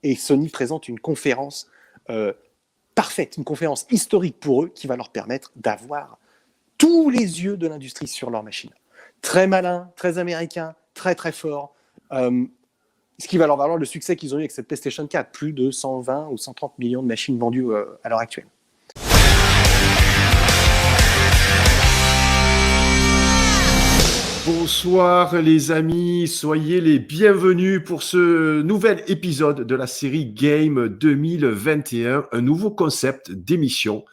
et Sony présente une conférence parfaite, une conférence historique pour eux qui va leur permettre d'avoir tous les yeux de l'industrie sur leur machine. Très malin, très américain, très très fort. Ce qui va leur valoir le succès qu'ils ont eu avec cette PlayStation 4, plus de 120 ou 130 millions de machines vendues à l'heure actuelle. Bonsoir les amis, soyez les bienvenus pour ce nouvel épisode de la série Game 2021, un nouveau concept d'émission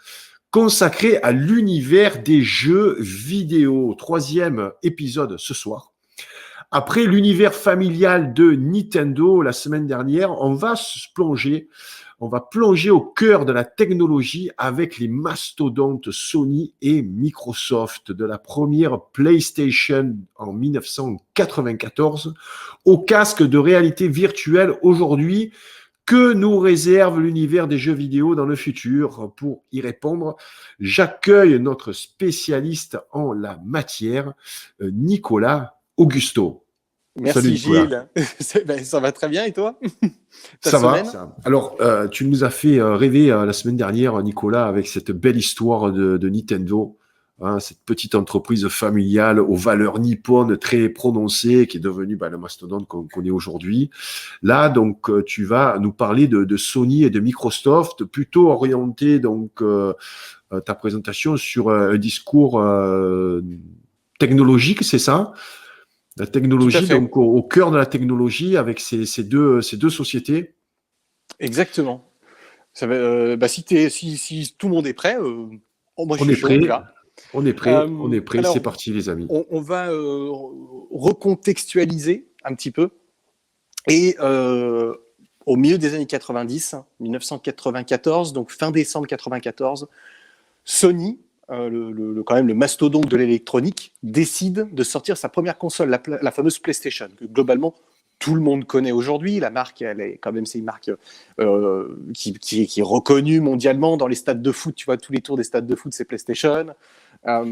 consacré à l'univers des jeux vidéo. Troisième épisode ce soir. Après l'univers familial de Nintendo la semaine dernière, on va plonger au cœur de la technologie avec les mastodontes Sony et Microsoft, de la première PlayStation en 1994 au casque de réalité virtuelle aujourd'hui. Que nous réserve l'univers des jeux vidéo dans le futur? Pour y répondre, j'accueille notre spécialiste en la matière, Nicolas Augusto. Merci Gilles. Ça va très bien et toi? Ça va. Alors, tu nous as fait rêver la semaine dernière, Nicolas, avec cette belle histoire de Nintendo, hein, cette petite entreprise familiale aux valeurs nippones très prononcées, qui est devenue le mastodonte qu'on connaît aujourd'hui. Là, donc, tu vas nous parler de Sony et de Microsoft, plutôt orienté donc ta présentation sur un discours technologique, c'est ça? La technologie, donc au cœur de la technologie, avec ces deux sociétés. Exactement. Ça va, si tout le monde est prêt, moi je suis chaud déjà. On est prêt, alors, c'est parti les amis. On va recontextualiser un petit peu. Et au milieu des années 90, 1994, donc fin décembre 94, Sony, quand même le mastodonte de l'électronique, décide de sortir sa première console, la fameuse PlayStation, que globalement tout le monde connaît aujourd'hui. La marque, c'est une marque qui est reconnue mondialement dans les stades de foot. Tu vois, tous les tours des stades de foot, c'est PlayStation. À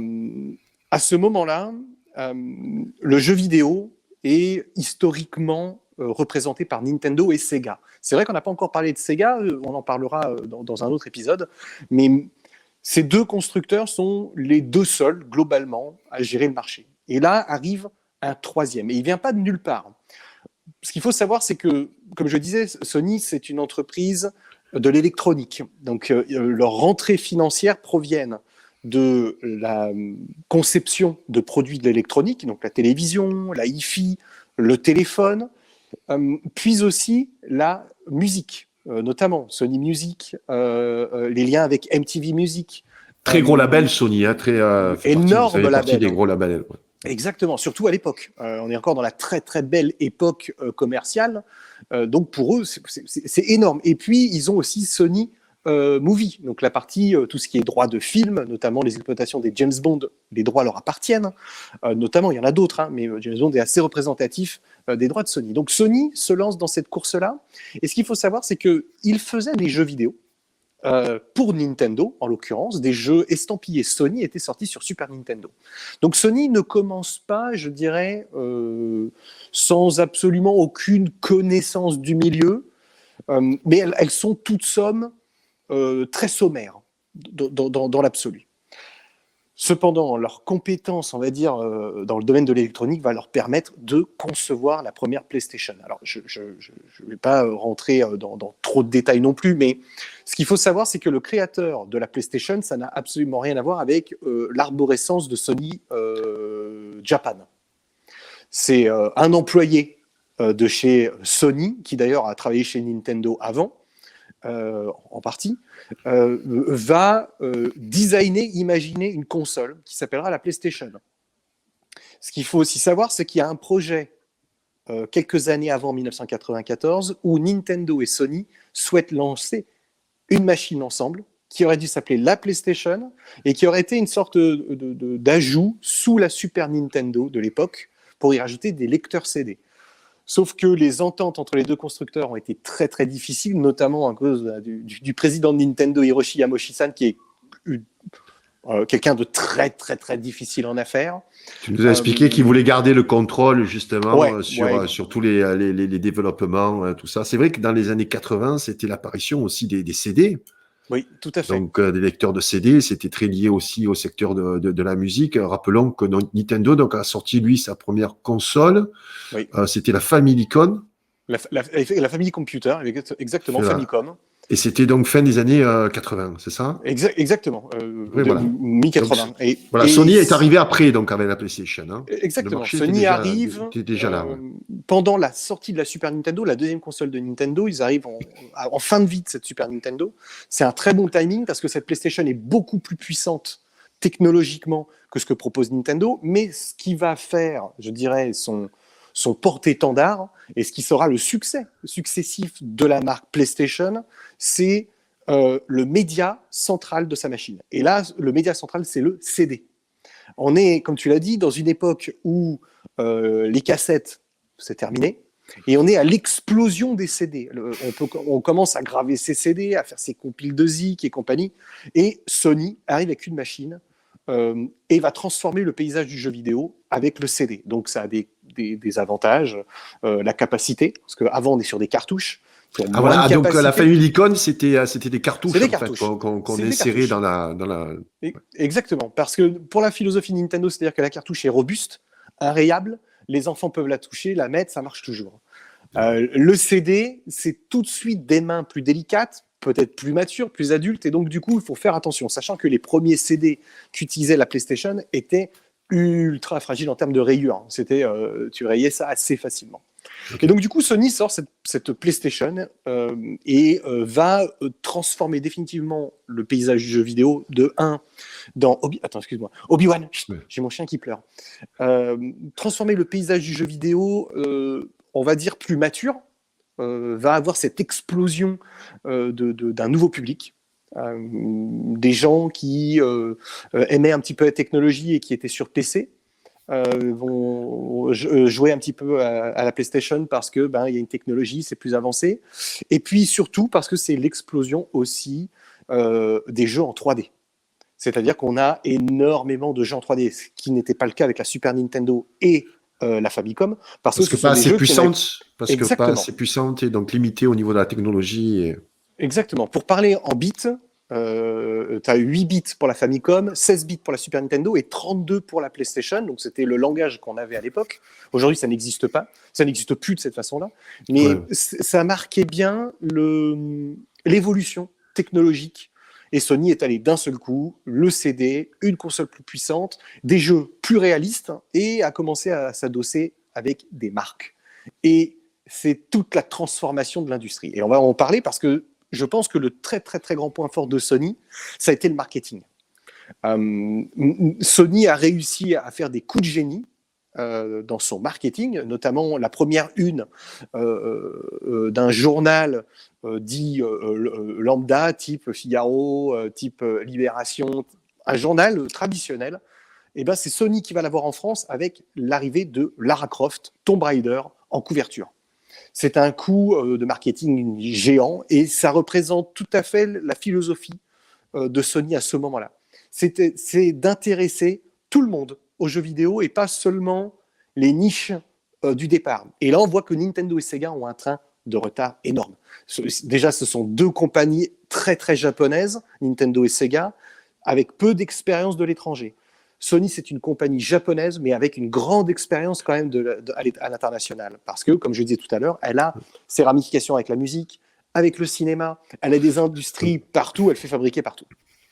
ce moment-là, le jeu vidéo est historiquement représenté par Nintendo et Sega. C'est vrai qu'on n'a pas encore parlé de Sega, on en parlera dans un autre épisode, mais ces deux constructeurs sont les deux seuls, globalement, à gérer le marché. Et là arrive un troisième, et il ne vient pas de nulle part. Ce qu'il faut savoir, c'est que, comme je disais, Sony, c'est une entreprise de l'électronique. Donc, leurs rentrées financières proviennent de la conception de produits de l'électronique, donc la télévision, la hi-fi, le téléphone, puis aussi la musique. Notamment Sony Music, les liens avec MTV Music. Très gros label Sony, énorme label. Des gros labels. Ouais. Exactement, surtout à l'époque. On est encore dans la très très belle époque commerciale. Donc pour eux, c'est énorme. Et puis ils ont aussi Sony Movie, donc la partie, tout ce qui est droit de film, notamment les exploitations des James Bond, les droits leur appartiennent. Notamment, il y en a d'autres, mais James Bond est assez représentatif des droits de Sony. Donc Sony se lance dans cette course-là. Et ce qu'il faut savoir, c'est qu'il faisait des jeux vidéo pour Nintendo, en l'occurrence, des jeux estampillés Sony étaient sortis sur Super Nintendo. Donc Sony ne commence pas, je dirais, sans absolument aucune connaissance du milieu, mais elles sont toutes sommes très sommaires dans l'absolu. Cependant, leur compétence, on va dire, dans le domaine de l'électronique va leur permettre de concevoir la première PlayStation. Alors, je ne vais pas rentrer dans trop de détails non plus, mais ce qu'il faut savoir, c'est que le créateur de la PlayStation, ça n'a absolument rien à voir avec l'arborescence de Sony Japan. C'est un employé de chez Sony, qui d'ailleurs a travaillé chez Nintendo avant, en partie, va imaginer une console qui s'appellera la PlayStation. Ce qu'il faut aussi savoir, c'est qu'il y a un projet quelques années avant 1994 où Nintendo et Sony souhaitent lancer une machine ensemble qui aurait dû s'appeler la PlayStation et qui aurait été une sorte d'ajout sous la Super Nintendo de l'époque pour y rajouter des lecteurs CD. Sauf que les ententes entre les deux constructeurs ont été très très difficiles, notamment à cause du président de Nintendo, Hiroshi Yamauchi-san, qui est quelqu'un de très très très difficile en affaires. Tu nous as expliqué qu'il voulait garder le contrôle justement Ouais, sur tous les développements, tout ça. C'est vrai que dans les années 80, c'était l'apparition aussi des CD. oui, tout à fait. Donc, des lecteurs de CD, c'était très lié aussi au secteur de la musique. Rappelons que Nintendo donc, a sorti, lui, sa première console. Oui. C'était la Famicom. La famille computer, exactement, Voilà. Famicom. Et c'était donc fin des années 80, c'est ça? Exactement, Oui, voilà. mi-80. Donc, voilà, Sony est arrivé après, donc, avec la PlayStation. Hein. Le Exactement. marché Sony était déjà là. Ouais. Pendant la sortie de la Super Nintendo, la deuxième console de Nintendo. Ils arrivent en fin de vie de cette Super Nintendo. C'est un très bon timing parce que cette PlayStation est beaucoup plus puissante technologiquement que ce que propose Nintendo. Mais ce qui va faire, je dirais, son porte-étendard et ce qui sera le succès successif de la marque PlayStation, c'est le média central de sa machine. Et là, le média central, c'est le CD. On est, comme tu l'as dit, dans une époque où les cassettes, c'est terminé, et on est à l'explosion des CD. On commence à graver ses CD, à faire ses compiles de Zik et compagnie, et Sony arrive avec une machine et va transformer le paysage du jeu vidéo avec le CD. Donc ça a des avantages, la capacité, parce qu'avant on est sur des cartouches. Voilà, donc la Famicom, c'était des cartouches, des cartouches. Qu'on insérait dans la... Exactement, parce que pour la philosophie Nintendo, c'est-à-dire que la cartouche est robuste, inrayable, les enfants peuvent la toucher, la mettre, ça marche toujours. Le CD, c'est tout de suite des mains plus délicates, peut-être plus matures, plus adultes, et donc du coup, il faut faire attention, sachant que les premiers CD qu'utilisait la PlayStation étaient ultra fragiles en termes de rayures. Tu rayais ça assez facilement. Okay. Et donc du coup, Sony sort cette PlayStation va transformer définitivement le paysage du jeu vidéo de 1 dans Obi-Wan, j'ai mon chien qui pleure. Transformer le paysage du jeu vidéo, on va dire plus mature, va avoir cette explosion d'un nouveau public. Des gens qui aimaient un petit peu la technologie et qui étaient sur PC vont jouer un petit peu à la PlayStation parce que y a une technologie, c'est plus avancé, et puis surtout parce que c'est l'explosion aussi des jeux en 3D. C'est-à-dire qu'on a énormément de jeux en 3D, ce qui n'était pas le cas avec la Super Nintendo et la Famicom, parce que pas assez puissante, que pas assez puissante et donc limitée au niveau de la technologie. Exactement. Pour parler en bits, tu as 8 bits pour la Famicom, 16 bits pour la Super Nintendo et 32 pour la PlayStation. Donc c'était le langage qu'on avait à l'époque. Aujourd'hui, ça n'existe pas. Ça n'existe plus de cette façon-là. Mais ça marquait bien l'évolution technologique. Et Sony est allé d'un seul coup, le CD, une console plus puissante, des jeux plus réalistes, et a commencé à s'adosser avec des marques. Et c'est toute la transformation de l'industrie. Et on va en parler parce que je pense que le très très très grand point fort de Sony, ça a été le marketing. Sony a réussi à faire des coups de génie dans son marketing, notamment la première une d'un journal dit lambda, type Figaro, type Libération, un journal traditionnel. Et c'est Sony qui va l'avoir en France avec l'arrivée de Lara Croft, Tomb Raider en couverture. C'est un coup de marketing géant et ça représente tout à fait la philosophie de Sony à ce moment-là. C'est d'intéresser tout le monde aux jeux vidéo et pas seulement les niches du départ. Et là, on voit que Nintendo et Sega ont un train de retard énorme. Déjà, ce sont deux compagnies très très japonaises, Nintendo et Sega, avec peu d'expérience de l'étranger. Sony, c'est une compagnie japonaise, mais avec une grande expérience quand même à l'international. Parce que, comme je disais tout à l'heure, elle a ses ramifications avec la musique, avec le cinéma, elle a des industries partout, elle fait fabriquer partout.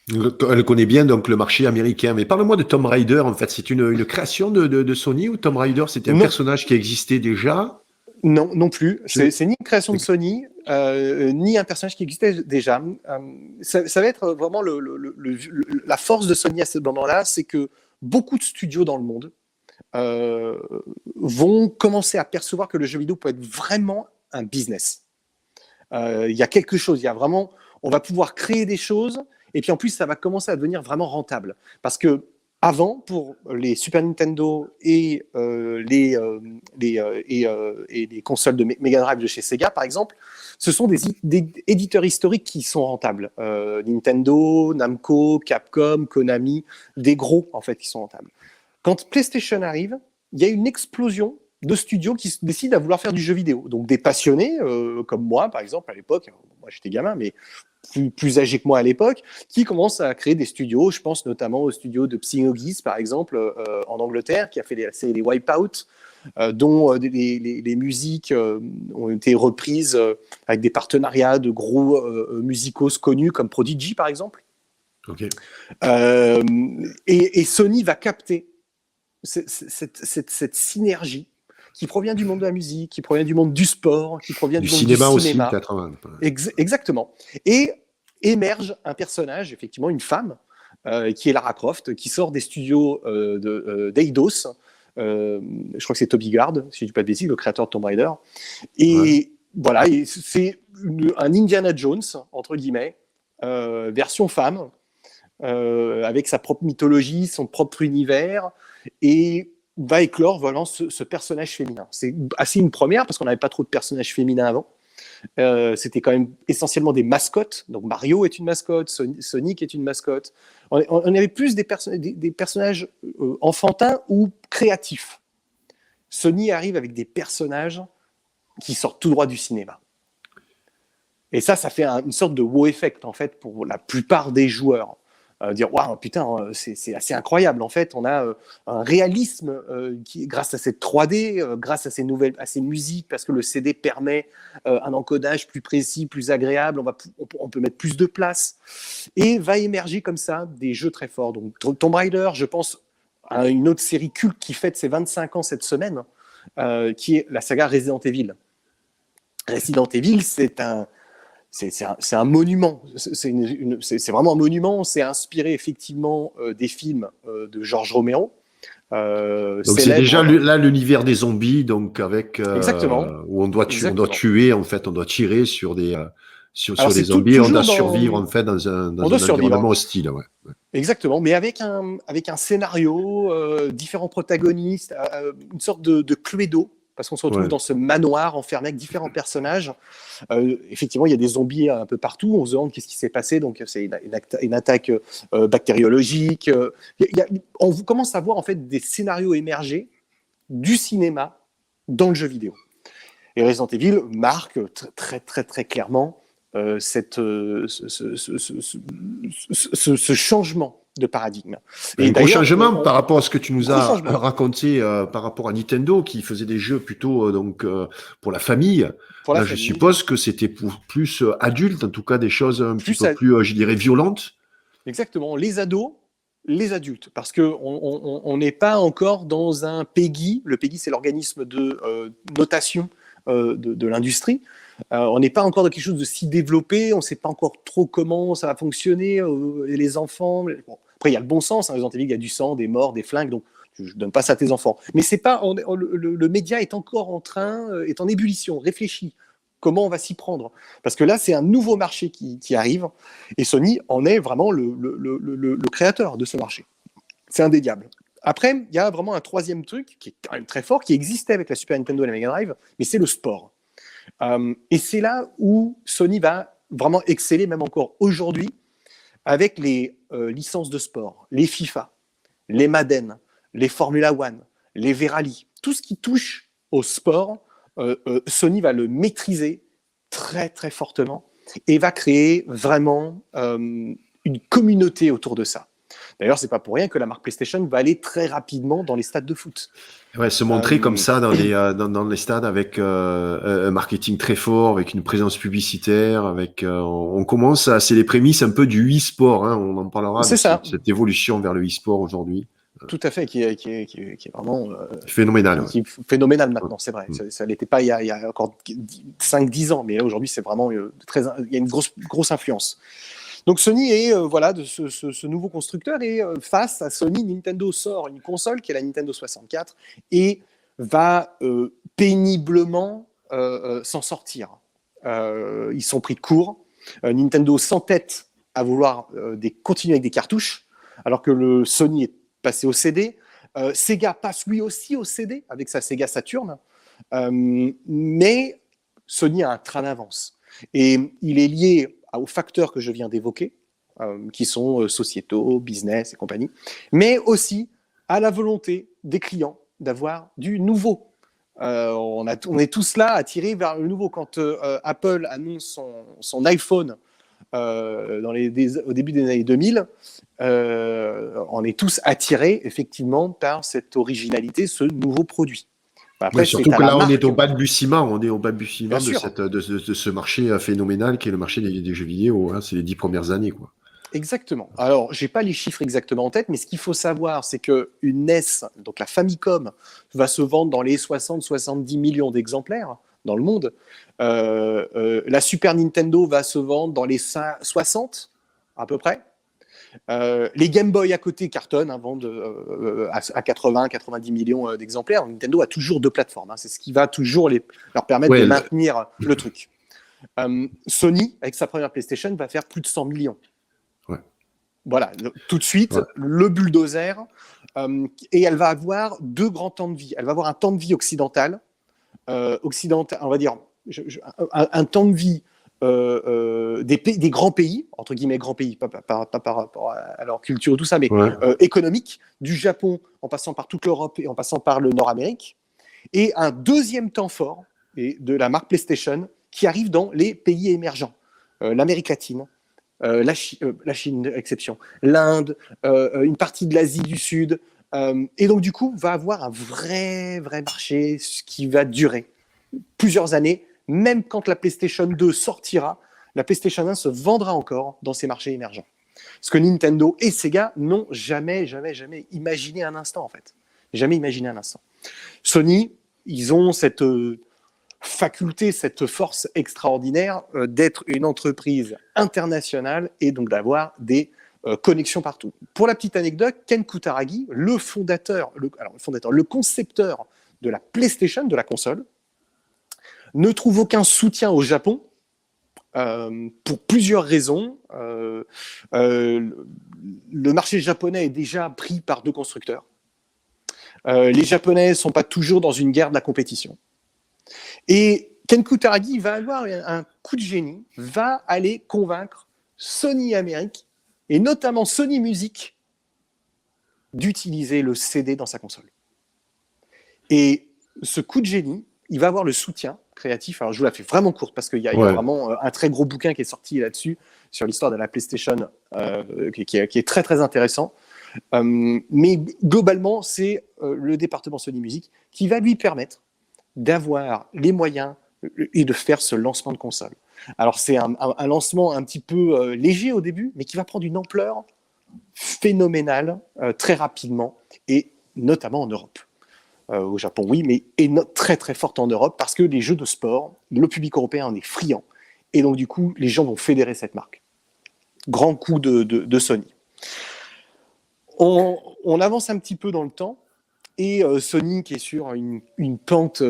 Elle connaît bien donc le marché américain. Mais parle-moi de Tomb Raider, en fait. C'est une création de Sony ou Tomb Raider, c'était un personnage qui existait déjà? Non, non plus. C'est ni une création de Sony, ni un personnage qui existait déjà. Ça va être vraiment la force de Sony à ce moment-là, c'est que beaucoup de studios dans le monde vont commencer à percevoir que le jeu vidéo peut être vraiment un business. Il y a quelque chose, il y a vraiment, on va pouvoir créer des choses, et puis en plus, ça va commencer à devenir vraiment rentable. Parce que Avant, pour les Super Nintendo et les consoles de Mega Drive de chez Sega, par exemple, ce sont des éditeurs historiques qui sont rentables. Nintendo, Namco, Capcom, Konami, des gros, en fait, qui sont rentables. Quand PlayStation arrive, il y a une explosion de studios qui décident à vouloir faire du jeu vidéo. Donc des passionnés, comme moi, par exemple, à l'époque, moi j'étais gamin, mais plus âgé que moi à l'époque, qui commencent à créer des studios. Je pense notamment au studio de Psygnosis, par exemple, en Angleterre, qui a fait les Wipeout, dont les musiques ont été reprises avec des partenariats de gros musicos connus comme Prodigy, par exemple. Ok. Et Sony va capter cette synergie qui provient du monde de la musique, qui provient du monde du sport, qui provient Du du monde cinéma du aussi, cinéma. 80. Exactement. Et émerge un personnage, effectivement, une femme, qui est Lara Croft, qui sort des studios d'Eidos. Je crois que c'est Toby Gard, si je ne dis pas de bêtises, le créateur de Tomb Raider. Et voilà, et c'est un Indiana Jones, entre guillemets, version femme, avec sa propre mythologie, son propre univers, et va éclore vraiment ce personnage féminin. C'est assez une première, parce qu'on n'avait pas trop de personnages féminins avant. C'était quand même essentiellement des mascottes. Donc Mario est une mascotte, Sonic est une mascotte. On avait plus des personnages enfantins ou créatifs. Sony arrive avec des personnages qui sortent tout droit du cinéma. Et ça fait une sorte de wow effect, en fait, pour la plupart des joueurs. Dire waouh, putain, c'est assez incroyable. En fait, on a un réalisme qui, grâce à cette 3D, grâce à ces musiques, parce que le CD permet un encodage plus précis, plus agréable. On peut mettre plus de place, et va émerger comme ça des jeux très forts. Donc Tomb Raider, je pense à une autre série culte qui fête ses 25 ans cette semaine, qui est la saga Resident Evil. Resident Evil, c'est un monument, c'est vraiment un monument. C'est inspiré effectivement des films de George Romero. Donc c'est déjà là l'univers des zombies, donc avec Exactement. où on doit tuer, en fait, on doit tirer sur des sur des zombies, et on doit survivre en fait dans un environnement hostile. Ouais. Exactement, mais avec un scénario, différents protagonistes, une sorte de Cluedo, parce qu'on se retrouve dans ce manoir enfermé avec différents personnages. Effectivement, il y a des zombies un peu partout. On se demande qu'est-ce qui s'est passé. Donc, c'est une attaque bactériologique. On commence à voir en fait des scénarios émerger du cinéma dans le jeu vidéo. Et Resident Evil marque très, très, très clairement ce changement de paradigme. Et un gros changement par rapport à ce que tu nous as raconté par rapport à Nintendo, qui faisait des jeux plutôt pour la famille. Là, je suppose que c'était pour plus adultes, en tout cas des choses un petit peu plus, je dirais, violentes. Exactement, les ados, les adultes, parce qu'on n'est pas encore dans un PEGI. Le PEGI, c'est l'organisme de notation de l'industrie. On n'est pas encore dans quelque chose de si développé, on ne sait pas encore trop comment ça va fonctionner, les enfants. Bon. Après, il y a le bon sens, hein, Resident Evil, il y a du sang, des morts, des flingues, donc je ne donne pas ça à tes enfants. Mais c'est pas, le média est encore est en ébullition, réfléchit. Comment on va s'y prendre? Parce que là, c'est un nouveau marché qui arrive, et Sony en est vraiment le créateur de ce marché. C'est indéniable. Après, il y a vraiment un troisième truc qui est quand même très fort, qui existait avec la Super Nintendo et la Mega Drive, mais c'est le sport. Et c'est là où Sony va vraiment exceller, même encore aujourd'hui, avec les licences de sport, les FIFA, les Madden, les Formula One, les Verali. Tout ce qui touche au sport, Sony va le maîtriser très très fortement et va créer vraiment une communauté autour de ça. D'ailleurs, c'est pas pour rien que la marque PlayStation va aller très rapidement dans les stades de foot. Ouais, se montrer comme ça dans les stades avec un marketing très fort, avec une présence publicitaire, avec on commence c'est les prémices un peu du e-sport. Hein, on en parlera de cette évolution vers le e-sport aujourd'hui. Tout à fait, qui est vraiment phénoménal. Qui est phénoménal maintenant, c'est vrai. Ça l'était pas il y a encore 5-10 ans, mais aujourd'hui, c'est vraiment il y a une grosse influence. Donc Sony est de ce nouveau constructeur, et face à Sony, Nintendo sort une console qui est la Nintendo 64 et va péniblement s'en sortir. Ils sont pris de court. Nintendo s'entête à vouloir continuer avec des cartouches, alors que le Sony est passer au CD. Sega passe lui aussi au CD avec sa Sega Saturn. Mais Sony a un train d'avance. Et il est lié aux facteurs que je viens d'évoquer, qui sont sociétaux, business et compagnie, mais aussi à la volonté des clients d'avoir du nouveau. On est tous là attirés vers le nouveau. Quand Apple annonce son iPhone au début des années 2000, on est tous attirés effectivement par cette originalité, ce nouveau produit. Après, surtout que là, on est au balbutiement, Bien de, sûr. de ce marché phénoménal qui est le marché des jeux vidéo. Hein. C'est les 10 premières années, quoi. Exactement. Alors, j'ai pas les chiffres exactement en tête, mais ce qu'il faut savoir, c'est que une NES, donc la Famicom, va se vendre dans les 60-70 millions d'exemplaires dans le monde. La Super Nintendo va se vendre dans les 60 à peu près. Les Game Boy à côté cartonnent, vendent à 80-90 millions d'exemplaires. Nintendo a toujours deux plateformes. C'est ce qui va toujours leur permettre de maintenir le truc. Sony, avec sa première PlayStation, va faire plus de 100 millions. Ouais. Voilà, tout de suite, le bulldozer. Et elle va avoir deux grands temps de vie. Elle va avoir un temps de vie occidental, on va dire, un temps de vie des grands pays, entre guillemets grands pays, pas par rapport à leur culture et tout ça, mais économique, du Japon en passant par toute l'Europe et en passant par le Nord-Amérique, et un deuxième temps fort de la marque PlayStation qui arrive dans les pays émergents, l'Amérique latine, la Chine, exception, l'Inde, une partie de l'Asie du Sud, et donc du coup va avoir un vrai marché qui va durer plusieurs années. Même quand la PlayStation 2 sortira, la PlayStation 1 se vendra encore dans ces marchés émergents. Ce que Nintendo et Sega n'ont jamais imaginé un instant, en fait. Jamais imaginé un instant. Sony, ils ont cette faculté, cette force extraordinaire d'être une entreprise internationale et donc d'avoir des connexions partout. Pour la petite anecdote, Ken Kutaragi, le concepteur de la PlayStation, de la console, ne trouve aucun soutien au Japon pour plusieurs raisons. Le marché japonais est déjà pris par deux constructeurs. Les Japonais ne sont pas toujours dans une guerre de la compétition. Et Ken Kutaragi va avoir un coup de génie, va aller convaincre Sony Amérique, et notamment Sony Music, d'utiliser le CD dans sa console. Et ce coup de génie, il va avoir le soutien créatif. Alors, je vous la fais vraiment courte parce qu'il y a vraiment un très gros bouquin qui est sorti là-dessus, sur l'histoire de la PlayStation, qui est très, très intéressant. Mais globalement, c'est le département Sony Music qui va lui permettre d'avoir les moyens et de faire ce lancement de console. Alors, c'est un lancement un petit peu léger au début, mais qui va prendre une ampleur phénoménale très rapidement, et notamment en Europe. Au Japon, oui, mais très très forte en Europe parce que les jeux de sport, le public européen en est friand. Et donc, du coup, les gens vont fédérer cette marque. Grand coup de Sony. On avance un petit peu dans le temps et Sony qui est sur une pente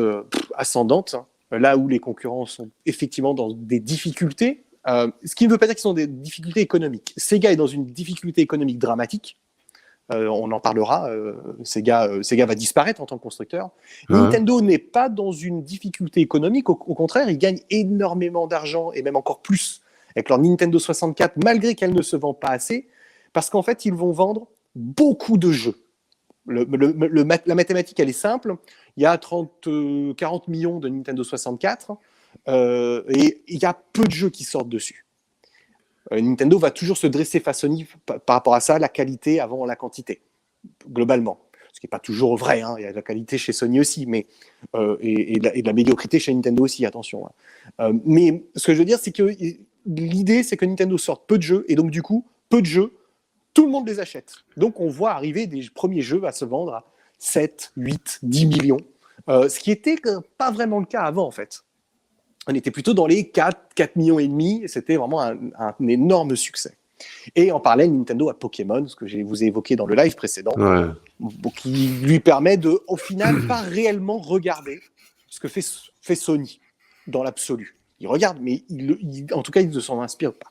ascendante, là où les concurrents sont effectivement dans des difficultés, ce qui ne veut pas dire qu'ils sont des difficultés économiques. Sega est dans une difficulté économique dramatique. On en parlera, Sega va disparaître en tant que constructeur. Nintendo n'est pas dans une difficulté économique, au contraire, ils gagnent énormément d'argent, et même encore plus avec leur Nintendo 64, malgré qu'elle ne se vend pas assez, parce qu'en fait, ils vont vendre beaucoup de jeux. La mathématique, elle est simple, il y a 40 millions de Nintendo 64, et il y a peu de jeux qui sortent dessus. Nintendo va toujours se dresser face à Sony par rapport à ça, la qualité avant la quantité, globalement. Ce qui n'est pas toujours vrai, hein. Il y a de la qualité chez Sony aussi, mais, et de la médiocrité chez Nintendo aussi, attention. Hein. Mais ce que je veux dire, c'est que l'idée, c'est que Nintendo sorte peu de jeux, et donc du coup, peu de jeux, tout le monde les achète. Donc on voit arriver des premiers jeux à se vendre à 7, 8, 10 millions, ce qui n'était pas vraiment le cas avant, en fait. On était plutôt dans les 4 millions et demi, et c'était vraiment un énorme succès. Et en parallèle, Nintendo a Pokémon, ce que je vous ai évoqué dans le live précédent, qui lui permet de, au final, pas réellement regarder ce que fait Sony dans l'absolu. Il regarde, mais en tout cas, il ne s'en inspire pas.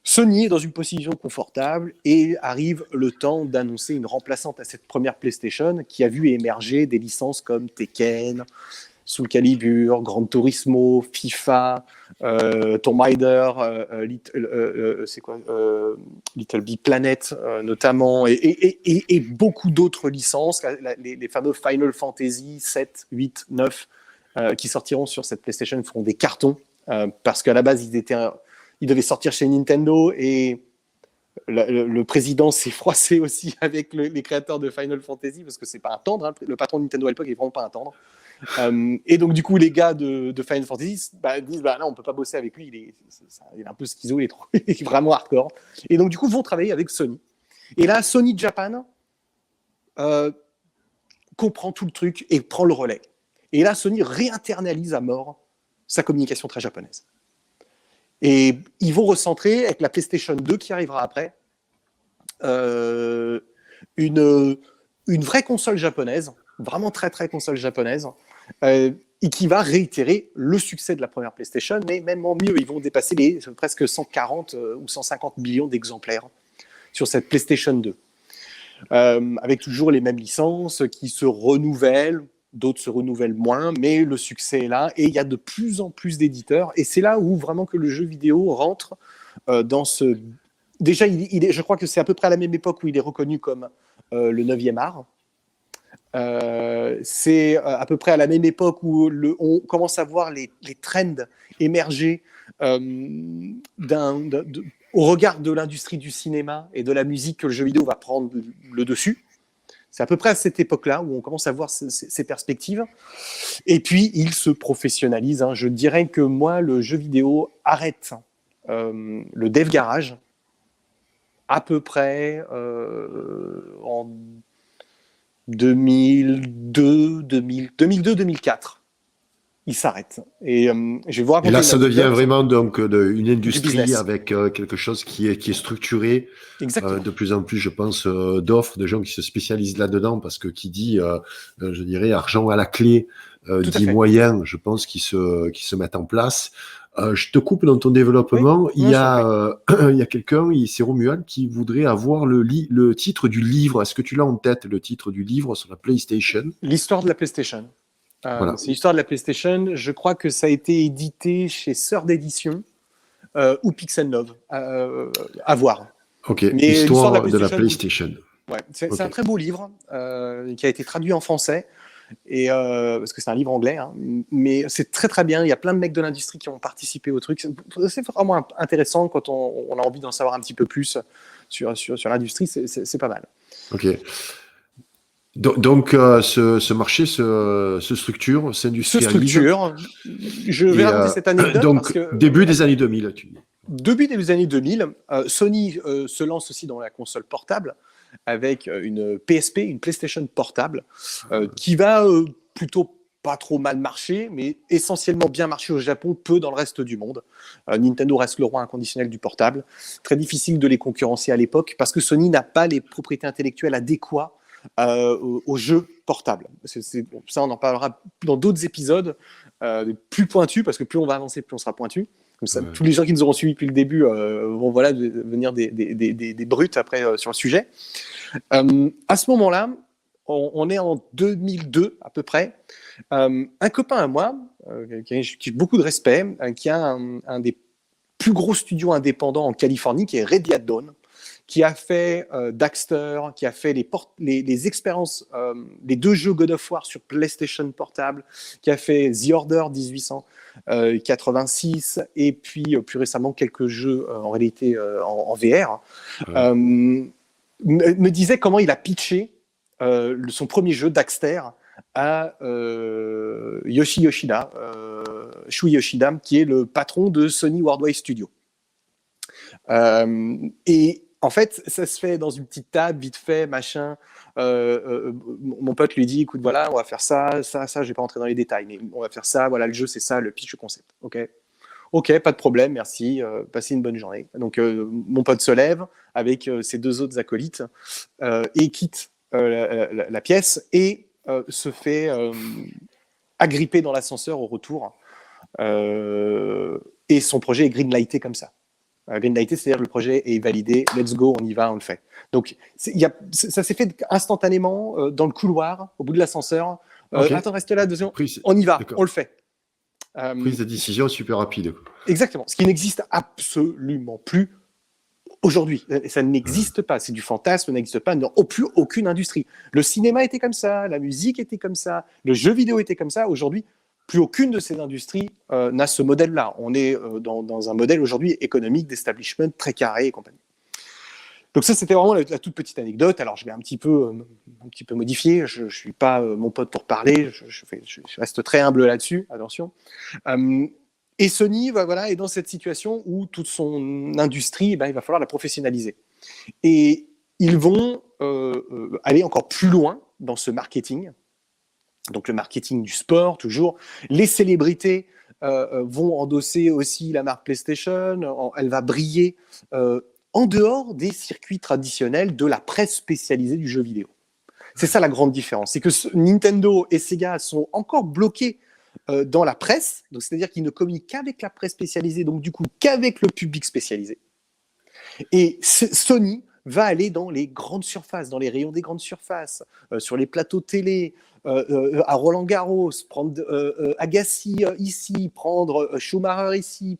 Sony est dans une position confortable et arrive le temps d'annoncer une remplaçante à cette première PlayStation qui a vu émerger des licences comme Tekken, Soul Calibur, Gran Turismo, FIFA, Tomb Raider, Little Big Planet notamment, et beaucoup d'autres licences, les fameux Final Fantasy 7, 8, 9, qui sortiront sur cette PlayStation feront des cartons, parce qu'à la base, ils devaient sortir chez Nintendo, et le président s'est froissé aussi avec les créateurs de Final Fantasy, parce que c'est pas un tendre, hein. Le patron de Nintendo à l'époque est vraiment pas un tendre. Et donc, du coup, les gars de Final Fantasy disent non, on peut pas bosser avec lui, il est un peu schizo, il est vraiment hardcore. Et donc, du coup, vont travailler avec Sony. Et là, Sony Japan comprend tout le truc et prend le relais. Et là, Sony réinternalise à mort sa communication très japonaise. Et ils vont recentrer, avec la PlayStation 2 qui arrivera après, une vraie console japonaise, vraiment très très console japonaise, et qui va réitérer le succès de la première PlayStation, mais même en mieux, ils vont dépasser les presque 140 ou 150 millions d'exemplaires sur cette PlayStation 2. Avec toujours les mêmes licences qui se renouvellent, d'autres se renouvellent moins, mais le succès est là, et il y a de plus en plus d'éditeurs, et c'est là où vraiment que le jeu vidéo rentre dans ce... Déjà, je crois que c'est à peu près à la même époque où il est reconnu comme le 9e art. C'est à peu près à la même époque où on commence à voir les trends émerger au regard de l'industrie du cinéma et de la musique, que le jeu vidéo va prendre le dessus. C'est à peu près à cette époque-là où on commence à voir ces perspectives. Et puis, il se professionnalise. Je dirais que moi, le jeu vidéo arrête le dev garage à peu près en 2002-2004. Il s'arrête. Et je vais vous raconter. Et là, ça devient vraiment donc une industrie avec quelque chose qui est structuré. De plus en plus, je pense, d'offres, de gens qui se spécialisent là-dedans, parce que qui dit, je dirais, argent à la clé, dit moyens, je pense, qui se mettent en place. Je te coupe dans ton développement. Il y a quelqu'un, c'est Romuald, qui voudrait avoir le titre du livre. Est-ce que tu l'as en tête, le titre du livre sur la PlayStation? L'histoire de la PlayStation. Voilà. C'est l'histoire de la PlayStation. Je crois que ça a été édité chez Sœur d'édition ou Pixel Love. À voir. Ok, mais l'histoire de la PlayStation. Ouais, c'est un très beau livre qui a été traduit en français, et parce que c'est un livre anglais, mais c'est très très bien. Il y a plein de mecs de l'industrie qui ont participé au truc. C'est vraiment intéressant quand on a envie d'en savoir un petit peu plus sur l'industrie. C'est pas mal. Ok. Donc, ce marché se structure, s'industrialise. Je vais raconter cette anecdote. Donc, parce que, début des années 2000, tu dis. Début des années 2000, Sony se lance aussi dans la console portable avec une PSP, une PlayStation portable, qui va plutôt pas trop mal marcher, mais essentiellement bien marcher au Japon, peu dans le reste du monde. Nintendo reste le roi inconditionnel du portable. Très difficile de les concurrencer à l'époque, parce que Sony n'a pas les propriétés intellectuelles adéquates aux jeux portables. Ça, on en parlera dans d'autres épisodes plus pointus, parce que plus on va avancer, plus on sera pointu. Comme ça, tous les gens qui nous auront suivis depuis le début vont devenir des brutes après sur le sujet. À ce moment-là, on est en 2002 à peu près. Un copain à moi, qui a beaucoup de respect, qui a un des plus gros studios indépendants en Californie, qui est Radiant Dawn, qui a fait Daxter, qui a fait les expériences, les 2 jeux God of War sur PlayStation portable, qui a fait The Order 1886, et puis plus récemment quelques jeux en réalité en VR, me disait comment il a pitché son premier jeu, Daxter, à Shuei Yoshida, qui est le patron de Sony Worldwide Studios. Et en fait, ça se fait dans une petite table, vite fait, machin. Mon pote lui dit, écoute, voilà, on va faire ça, je vais pas rentrer dans les détails, mais on va faire ça, voilà, le jeu, c'est ça, le pitch, le concept. Ok, pas de problème, merci, passez une bonne journée. Donc, mon pote se lève avec ses 2 autres acolytes et quitte la pièce, et se fait agripper dans l'ascenseur au retour. Et son projet est greenlighté comme ça. Greenlighté, c'est-à-dire le projet est validé, let's go, on y va, on le fait. Donc, ça s'est fait instantanément dans le couloir, au bout de l'ascenseur. Ok. Attends, reste là 2 secondes. Prise, On y va, d'accord. on le fait. Prise de décision super rapide. Exactement. Ce qui n'existe absolument plus aujourd'hui. Ça n'existe pas. C'est du fantasme, ça n'existe pas dans plus aucune industrie. Le cinéma était comme ça, la musique était comme ça, le jeu vidéo était comme ça. Aujourd'hui, plus aucune de ces industries n'a ce modèle-là. On est dans un modèle aujourd'hui économique d'establishment très carré et compagnie. Donc ça, c'était vraiment la toute petite anecdote. Alors, je vais un petit peu modifier. Je ne suis pas mon pote pour parler. Je reste très humble là-dessus. Attention. Et Sony est dans cette situation où toute son industrie, il va falloir la professionnaliser. Et ils vont aller encore plus loin dans ce marketing. Donc le marketing du sport, toujours. Les célébrités vont endosser aussi la marque PlayStation. Elle va briller en dehors des circuits traditionnels de la presse spécialisée du jeu vidéo. C'est ça la grande différence. C'est que Nintendo et Sega sont encore bloqués dans la presse, donc c'est-à-dire qu'ils ne communiquent qu'avec la presse spécialisée, donc du coup qu'avec le public spécialisé. Et Sony va aller dans les grandes surfaces, dans les rayons des grandes surfaces, sur les plateaux télé, à Roland-Garros, prendre Agassi ici, prendre Schumacher ici.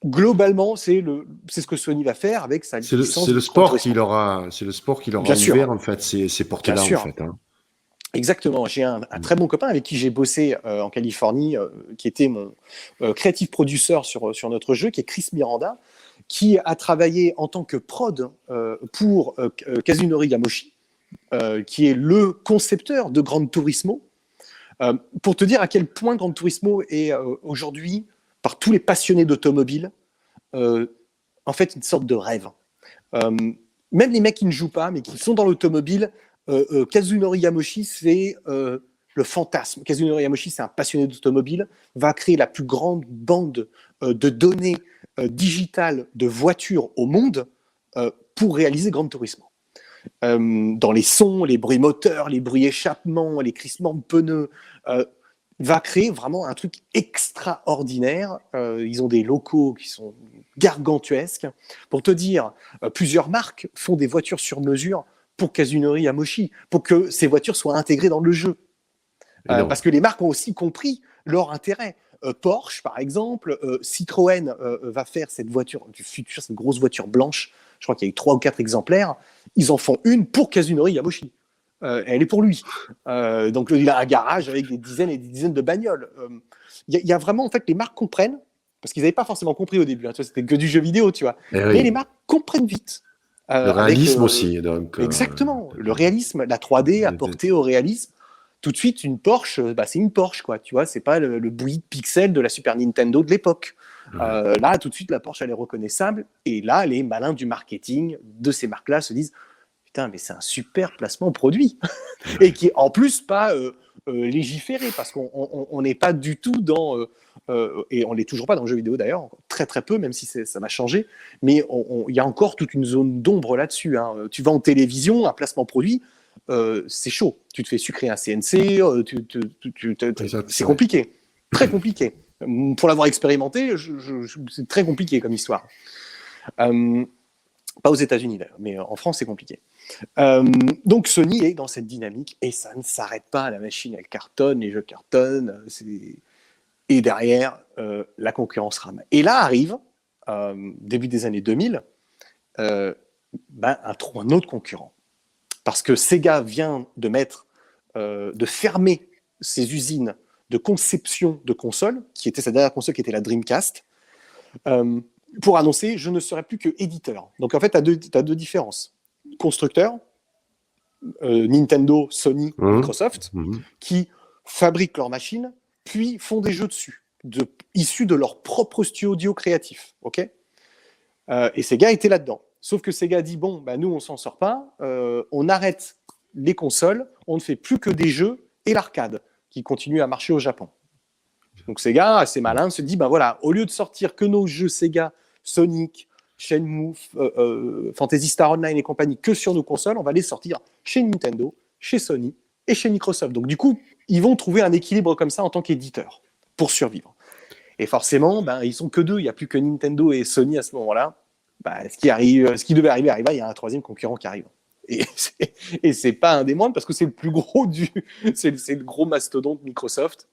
Globalement, c'est ce que Sony va faire avec sa licence. C'est le sport qui leur a ouvert en fait ces portes-là en fait. Hein. Exactement. J'ai un très bon copain avec qui j'ai bossé en Californie, qui était mon creative producer sur notre jeu, qui est Chris Miranda, qui a travaillé en tant que prod pour Kazunori Yamoshi, qui est le concepteur de Gran Turismo. Pour te dire à quel point Gran Turismo est aujourd'hui, par tous les passionnés d'automobile, en fait une sorte de rêve. Même les mecs qui ne jouent pas, mais qui sont dans l'automobile, Kazunori Yamoshi, c'est le fantasme. Kazunori Yamoshi, c'est un passionné d'automobile, va créer la plus grande bande de données digitales de voitures au monde pour réaliser Gran Turismo. Dans les sons, les bruits moteurs, les bruits échappements, les crissements de pneus, va créer vraiment un truc extraordinaire. Ils ont des locaux qui sont gargantuesques. Pour te dire, plusieurs marques font des voitures sur mesure pour Kazunori Yamoshi, pour que ces voitures soient intégrées dans le jeu. Parce que les marques ont aussi compris leur intérêt. Porsche, par exemple, Citroën va faire cette voiture du futur, cette grosse voiture blanche. Je crois qu'il y a eu 3 ou 4 exemplaires. Ils en font une pour Kazunori Yamoshi. Elle est pour lui. Donc il a un garage avec des dizaines et des dizaines de bagnoles. Il y a vraiment, en fait, les marques comprennent, parce qu'ils n'avaient pas forcément compris au début. Hein, c'était que du jeu vidéo, tu vois. Mais les marques comprennent vite. Le réalisme aussi. Donc, exactement. Le réalisme, la 3D apportée au réalisme. Tout de suite, une Porsche, c'est une Porsche, quoi. Tu vois, c'est pas le bouilli de pixels de la Super Nintendo de l'époque. Là, tout de suite, la Porsche, elle est reconnaissable. Et là, les malins du marketing de ces marques-là se disent putain, mais c'est un super placement produit. Et qui est en plus pas légiféré, parce qu'on n'est pas du tout dans... et on n'est toujours pas dans le jeu vidéo d'ailleurs, très très peu, même si ça va changer. Mais il y a encore toute une zone d'ombre là-dessus. Hein. Tu vas en télévision, un placement produit, c'est chaud. Tu te fais sucrer un CNC, c'est compliqué, très compliqué. Pour l'avoir expérimenté, c'est très compliqué comme histoire. Pas aux États-Unis d'ailleurs, mais en France c'est compliqué. Donc Sony est dans cette dynamique et ça ne s'arrête pas. La machine elle cartonne, les jeux cartonnent, et derrière la concurrence rame. Et là arrive début des années 2000 un autre concurrent. Parce que Sega vient de fermer ses usines de conception de consoles, qui était sa dernière console, qui était la Dreamcast, pour annoncer « je ne serai plus que éditeur ». Donc en fait, tu as deux différences. Constructeur, Nintendo, Sony, Microsoft, qui fabriquent leurs machines, puis font des jeux dessus, issus de leur propre studio créatif. Okay, et Sega était là-dedans. Sauf que Sega dit, bon, nous, on s'en sort pas, on arrête les consoles, on ne fait plus que des jeux et l'arcade, qui continue à marcher au Japon. Donc Sega, assez malin, se dit, voilà, au lieu de sortir que nos jeux Sega, Sonic, Shenmue, Phantasy Star Online et compagnie, que sur nos consoles, on va les sortir chez Nintendo, chez Sony et chez Microsoft. Donc du coup, ils vont trouver un équilibre comme ça en tant qu'éditeur, pour survivre. Et forcément, ils sont que deux. Il n'y a plus que Nintendo et Sony à ce moment-là. Ce qui devait arriver, arriva. Il y a un troisième concurrent qui arrive. Et c'est pas un des moindres parce que c'est le plus gros c'est le gros mastodonte Microsoft.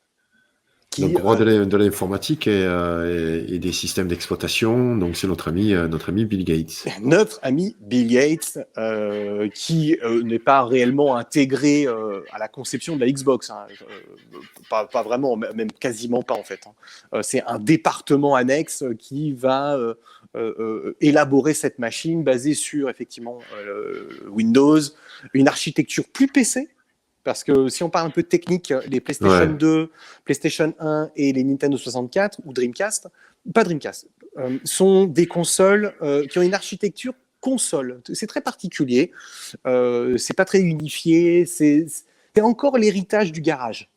Donc, roi de l'informatique et des systèmes d'exploitation. Donc, c'est notre ami Bill Gates. Notre ami Bill Gates, qui n'est pas réellement intégré à la conception de la Xbox. Hein. Pas vraiment, même quasiment pas en fait. Hein. C'est un département annexe qui va élaborer cette machine basée sur effectivement Windows, une architecture plus PC. Parce que si on parle un peu de technique, les PlayStation 2, PlayStation 1 et les Nintendo 64 ou Dreamcast, pas Dreamcast, sont des consoles qui ont une architecture console. C'est très particulier, c'est pas très unifié, c'est encore l'héritage du garage.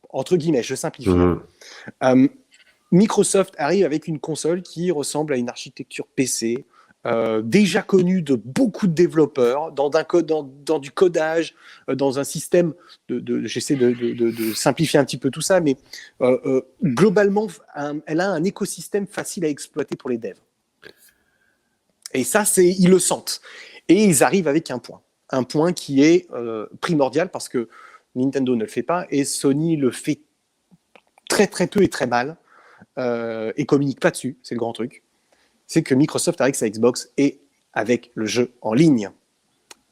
Entre guillemets, je simplifie. Microsoft arrive avec une console qui ressemble à une architecture PC, déjà connu de beaucoup de développeurs, dans du codage, dans un système j'essaie de simplifier un petit peu tout ça, mais globalement, elle a un écosystème facile à exploiter pour les devs. Et ça, ils le sentent. Et ils arrivent avec un point qui est primordial parce que Nintendo ne le fait pas et Sony le fait très très peu et très mal et communique pas dessus, c'est le grand truc. C'est que Microsoft avec sa Xbox et avec le jeu en ligne.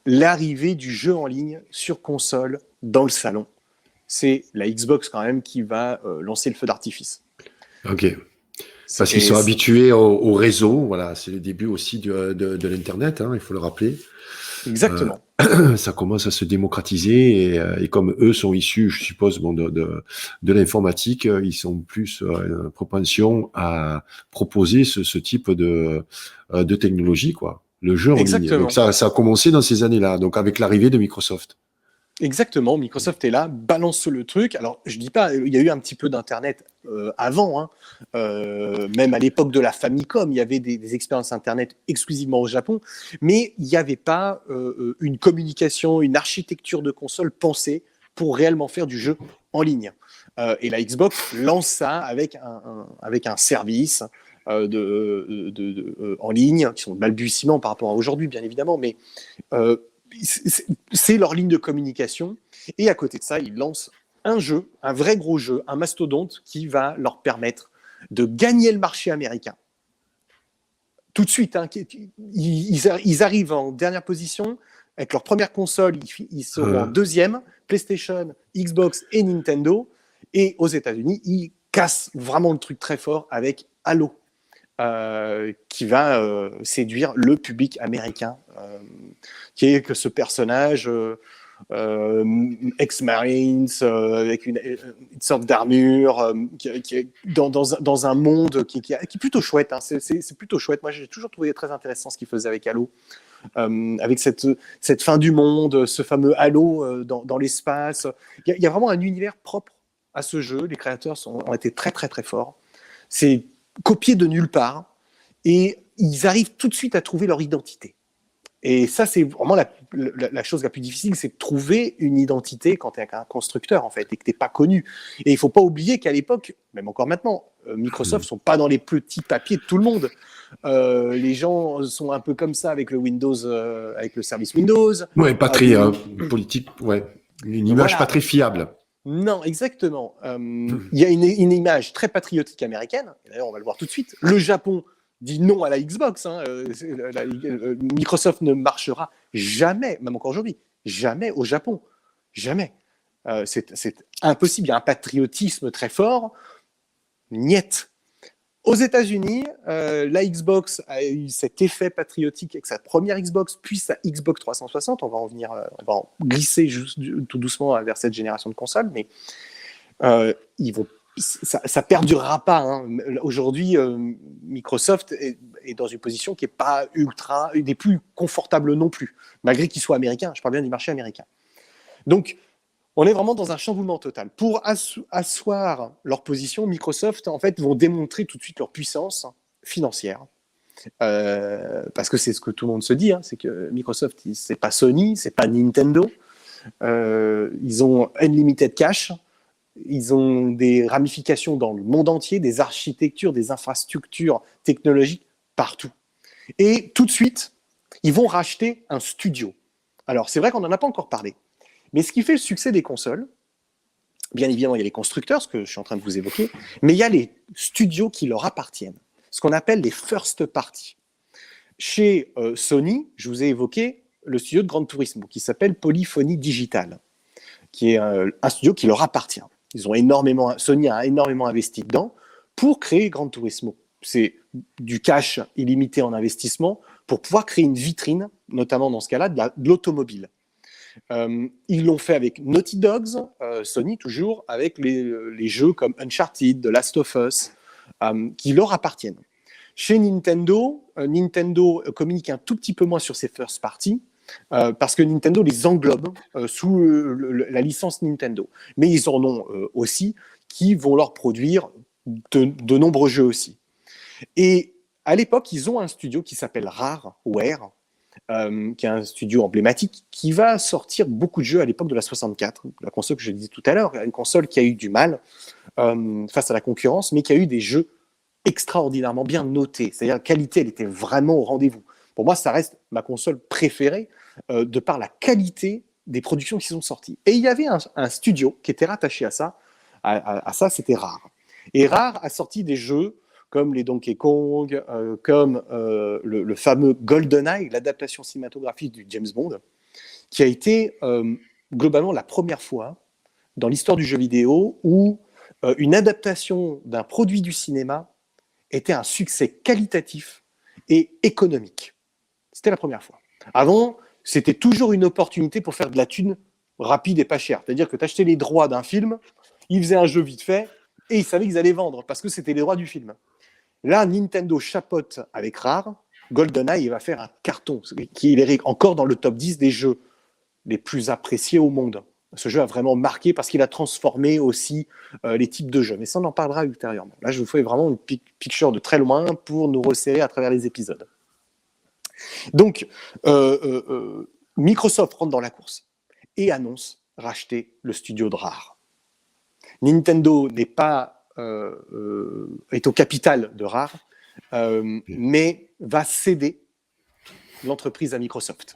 L'arrivée du jeu en ligne sur console dans le salon, c'est la Xbox quand même qui va lancer le feu d'artifice. Ok. Parce qu'ils sont habitués au réseau, voilà, c'est le début aussi de l'Internet, hein, il faut le rappeler. Exactement. Ça commence à se démocratiser et comme eux sont issus, je suppose, de l'informatique, ils sont plus propension à proposer ce type de technologie, quoi. Le jeu en ligne. Donc ça a commencé dans ces années-là, donc avec l'arrivée de Microsoft. Exactement, Microsoft est là, balance le truc. Alors, je dis pas, il y a eu un petit peu d'Internet avant, hein. Même à l'époque de la Famicom, il y avait des expériences Internet exclusivement au Japon, mais il n'y avait pas une communication, une architecture de console pensée pour réellement faire du jeu en ligne. Et la Xbox lance ça avec un service en ligne, qui sont de balbutiements par rapport à aujourd'hui, bien évidemment, mais c'est leur ligne de communication. Et à côté de ça, ils lancent un jeu, un vrai gros jeu, un mastodonte qui va leur permettre de gagner le marché américain. Tout de suite, hein, ils arrivent en dernière position. Avec leur première console, ils seront en deuxième. PlayStation, Xbox et Nintendo. Et aux États-Unis, ils cassent vraiment le truc très fort avec Halo. Qui va séduire le public américain, qui est que ce personnage ex-Marines avec une sorte d'armure qui est dans un monde qui est plutôt chouette. Hein. C'est plutôt chouette. Moi, j'ai toujours trouvé très intéressant ce qu'il faisait avec Halo. Avec cette fin du monde, ce fameux Halo dans l'espace. Il y a vraiment un univers propre à ce jeu. Les créateurs ont été très, très, très forts. C'est copié de nulle part, et ils arrivent tout de suite à trouver leur identité. Et ça, c'est vraiment la chose la plus difficile, c'est de trouver une identité quand tu es un constructeur, en fait, et que tu n'es pas connu. Et il ne faut pas oublier qu'à l'époque, même encore maintenant, Microsoft ne sont pas dans les petits papiers de tout le monde. Les gens sont un peu comme ça avec le Windows, avec le service Windows. Ouais, pas très politique, ouais. Une image pas très fiable. Non, exactement. Il y a une image très patriotique américaine. D'ailleurs, on va le voir tout de suite. Le Japon dit non à la Xbox. Hein. Microsoft ne marchera jamais, même encore aujourd'hui, jamais au Japon. Jamais. C'est impossible. Il y a un patriotisme très fort. Niet. Aux États-Unis, la Xbox a eu cet effet patriotique avec sa première Xbox, puis sa Xbox 360. On va en glisser tout doucement vers cette génération de consoles, mais ça perdurera pas. Hein. Aujourd'hui, Microsoft est dans une position qui n'est pas des plus confortables non plus, malgré qu'il soit américain. Je parle bien du marché américain. Donc, on est vraiment dans un chamboulement total. Pour asseoir leur position, Microsoft, en fait, vont démontrer tout de suite leur puissance financière. Parce que c'est ce que tout le monde se dit, hein, c'est que Microsoft, c'est pas Sony, c'est pas Nintendo. Ils ont unlimited cash. ils ont des ramifications dans le monde entier, des architectures, des infrastructures technologiques partout. Et tout de suite, ils vont racheter un studio. Alors, c'est vrai qu'on n'en a pas encore parlé, mais ce qui fait le succès des consoles, bien évidemment, il y a les constructeurs, ce que je suis en train de vous évoquer, mais il y a les studios qui leur appartiennent, ce qu'on appelle les first party. Chez Sony, je vous ai évoqué le studio de Gran Turismo, qui s'appelle Polyphony Digital, qui est un studio qui leur appartient. Sony a énormément investi dedans pour créer Gran Turismo. C'est du cash illimité en investissement pour pouvoir créer une vitrine, notamment dans ce cas-là, de l'automobile. Ils l'ont fait avec Naughty Dogs, Sony toujours, avec les jeux comme Uncharted, The Last of Us, qui leur appartiennent. Chez Nintendo, Nintendo communique un tout petit peu moins sur ses first party, parce que Nintendo les englobe sous la licence Nintendo. Mais ils en ont aussi qui vont leur produire de nombreux jeux aussi. Et à l'époque, ils ont un studio qui s'appelle Rareware, qui est un studio emblématique, qui va sortir beaucoup de jeux à l'époque de la 64, la console que je disais tout à l'heure, une console qui a eu du mal face à la concurrence, mais qui a eu des jeux extraordinairement bien notés. C'est-à-dire la qualité, elle était vraiment au rendez-vous. Pour moi, ça reste ma console préférée de par la qualité des productions qui sont sorties. Et il y avait un studio qui était rattaché à ça, c'était Rare. Et Rare a sorti des jeux comme les Donkey Kong, comme le fameux GoldenEye, l'adaptation cinématographique du James Bond, qui a été globalement la première fois dans l'histoire du jeu vidéo où une adaptation d'un produit du cinéma était un succès qualitatif et économique. C'était la première fois. Avant, c'était toujours une opportunité pour faire de la thune rapide et pas chère. C'est-à-dire que tu achetais les droits d'un film, ils faisaient un jeu vite fait, et ils savaient qu'ils allaient vendre, parce que c'était les droits du film. Là, Nintendo chapote avec Rare, GoldenEye, il va faire un carton, qui est encore dans le top 10 des jeux les plus appréciés au monde. Ce jeu a vraiment marqué parce qu'il a transformé aussi les types de jeux. Mais ça, on en parlera ultérieurement. Là, je vous fais vraiment une picture de très loin pour nous resserrer à travers les épisodes. Donc, Microsoft rentre dans la course et annonce racheter le studio de Rare. Nintendo est au capital de Rare, mais va céder l'entreprise à Microsoft.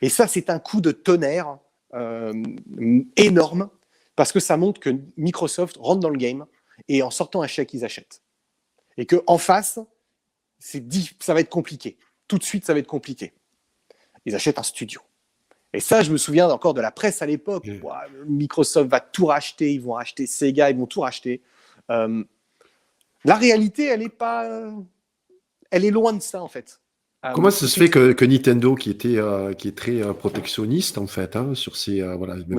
Et ça, c'est un coup de tonnerre énorme, parce que ça montre que Microsoft rentre dans le game et en sortant un chèque, ils achètent. Et qu'en face, ça va être compliqué. Tout de suite, ça va être compliqué. Ils achètent un studio. Et ça, je me souviens encore de la presse à l'époque. Microsoft va tout racheter, ils vont racheter Sega, ils vont tout racheter. La réalité, elle est loin de ça, en fait. Comment ça se fait que Nintendo, qui est très protectionniste en fait, sur ses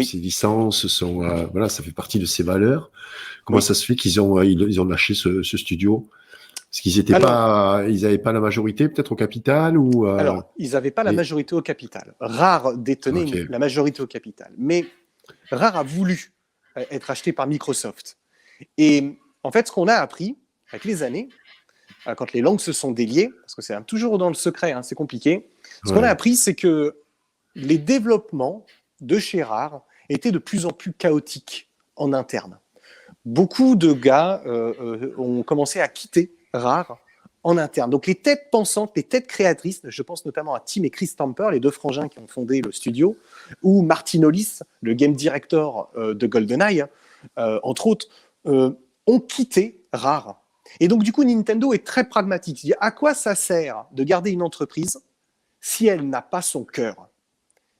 ses licences, ça fait partie de ses valeurs. Comment ça se fait qu'ils ont lâché ce studio? Parce qu'ils n'avaient pas la majorité peut-être au capital ou Alors, ils n'avaient pas la majorité au capital. Rare détenait la majorité au capital, mais Rare a voulu être acheté par Microsoft. Et en fait, ce qu'on a appris avec les années, quand les langues se sont déliées, parce que c'est toujours dans le secret, c'est compliqué, ce qu'on a appris, c'est que les développements de chez Rare étaient de plus en plus chaotiques en interne. Beaucoup de gars ont commencé à quitter Rare en interne. Donc les têtes pensantes, les têtes créatrices, je pense notamment à Tim et Chris Stamper, les deux frangins qui ont fondé le studio, ou Martin Hollis, le game director de GoldenEye, entre autres, ont quitté Rare. Et donc, du coup, Nintendo est très pragmatique. Il dit, à quoi ça sert de garder une entreprise si elle n'a pas son cœur?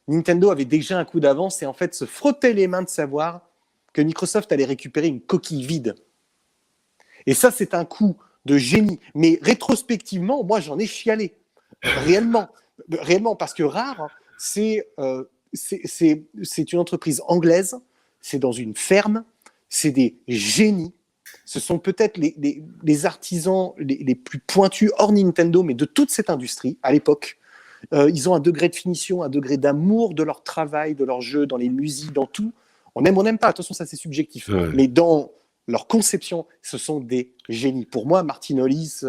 Nintendo avait déjà un coup d'avance et en fait se frottait les mains de savoir que Microsoft allait récupérer une coquille vide. Et ça, c'est un coup de génie. Mais rétrospectivement, moi, j'en ai chialé. Réellement, parce que Rare, c'est une entreprise anglaise, c'est dans une ferme, c'est des génies. Ce sont peut-être les artisans les plus pointus hors Nintendo, mais de toute cette industrie à l'époque. Ils ont un degré de finition, un degré d'amour de leur travail, de leur jeu, dans les musiques, dans tout. On aime, on n'aime pas, attention, ça c'est subjectif. Ouais. Mais dans leur conception, ce sont des génies. Pour moi, Martin Hollis,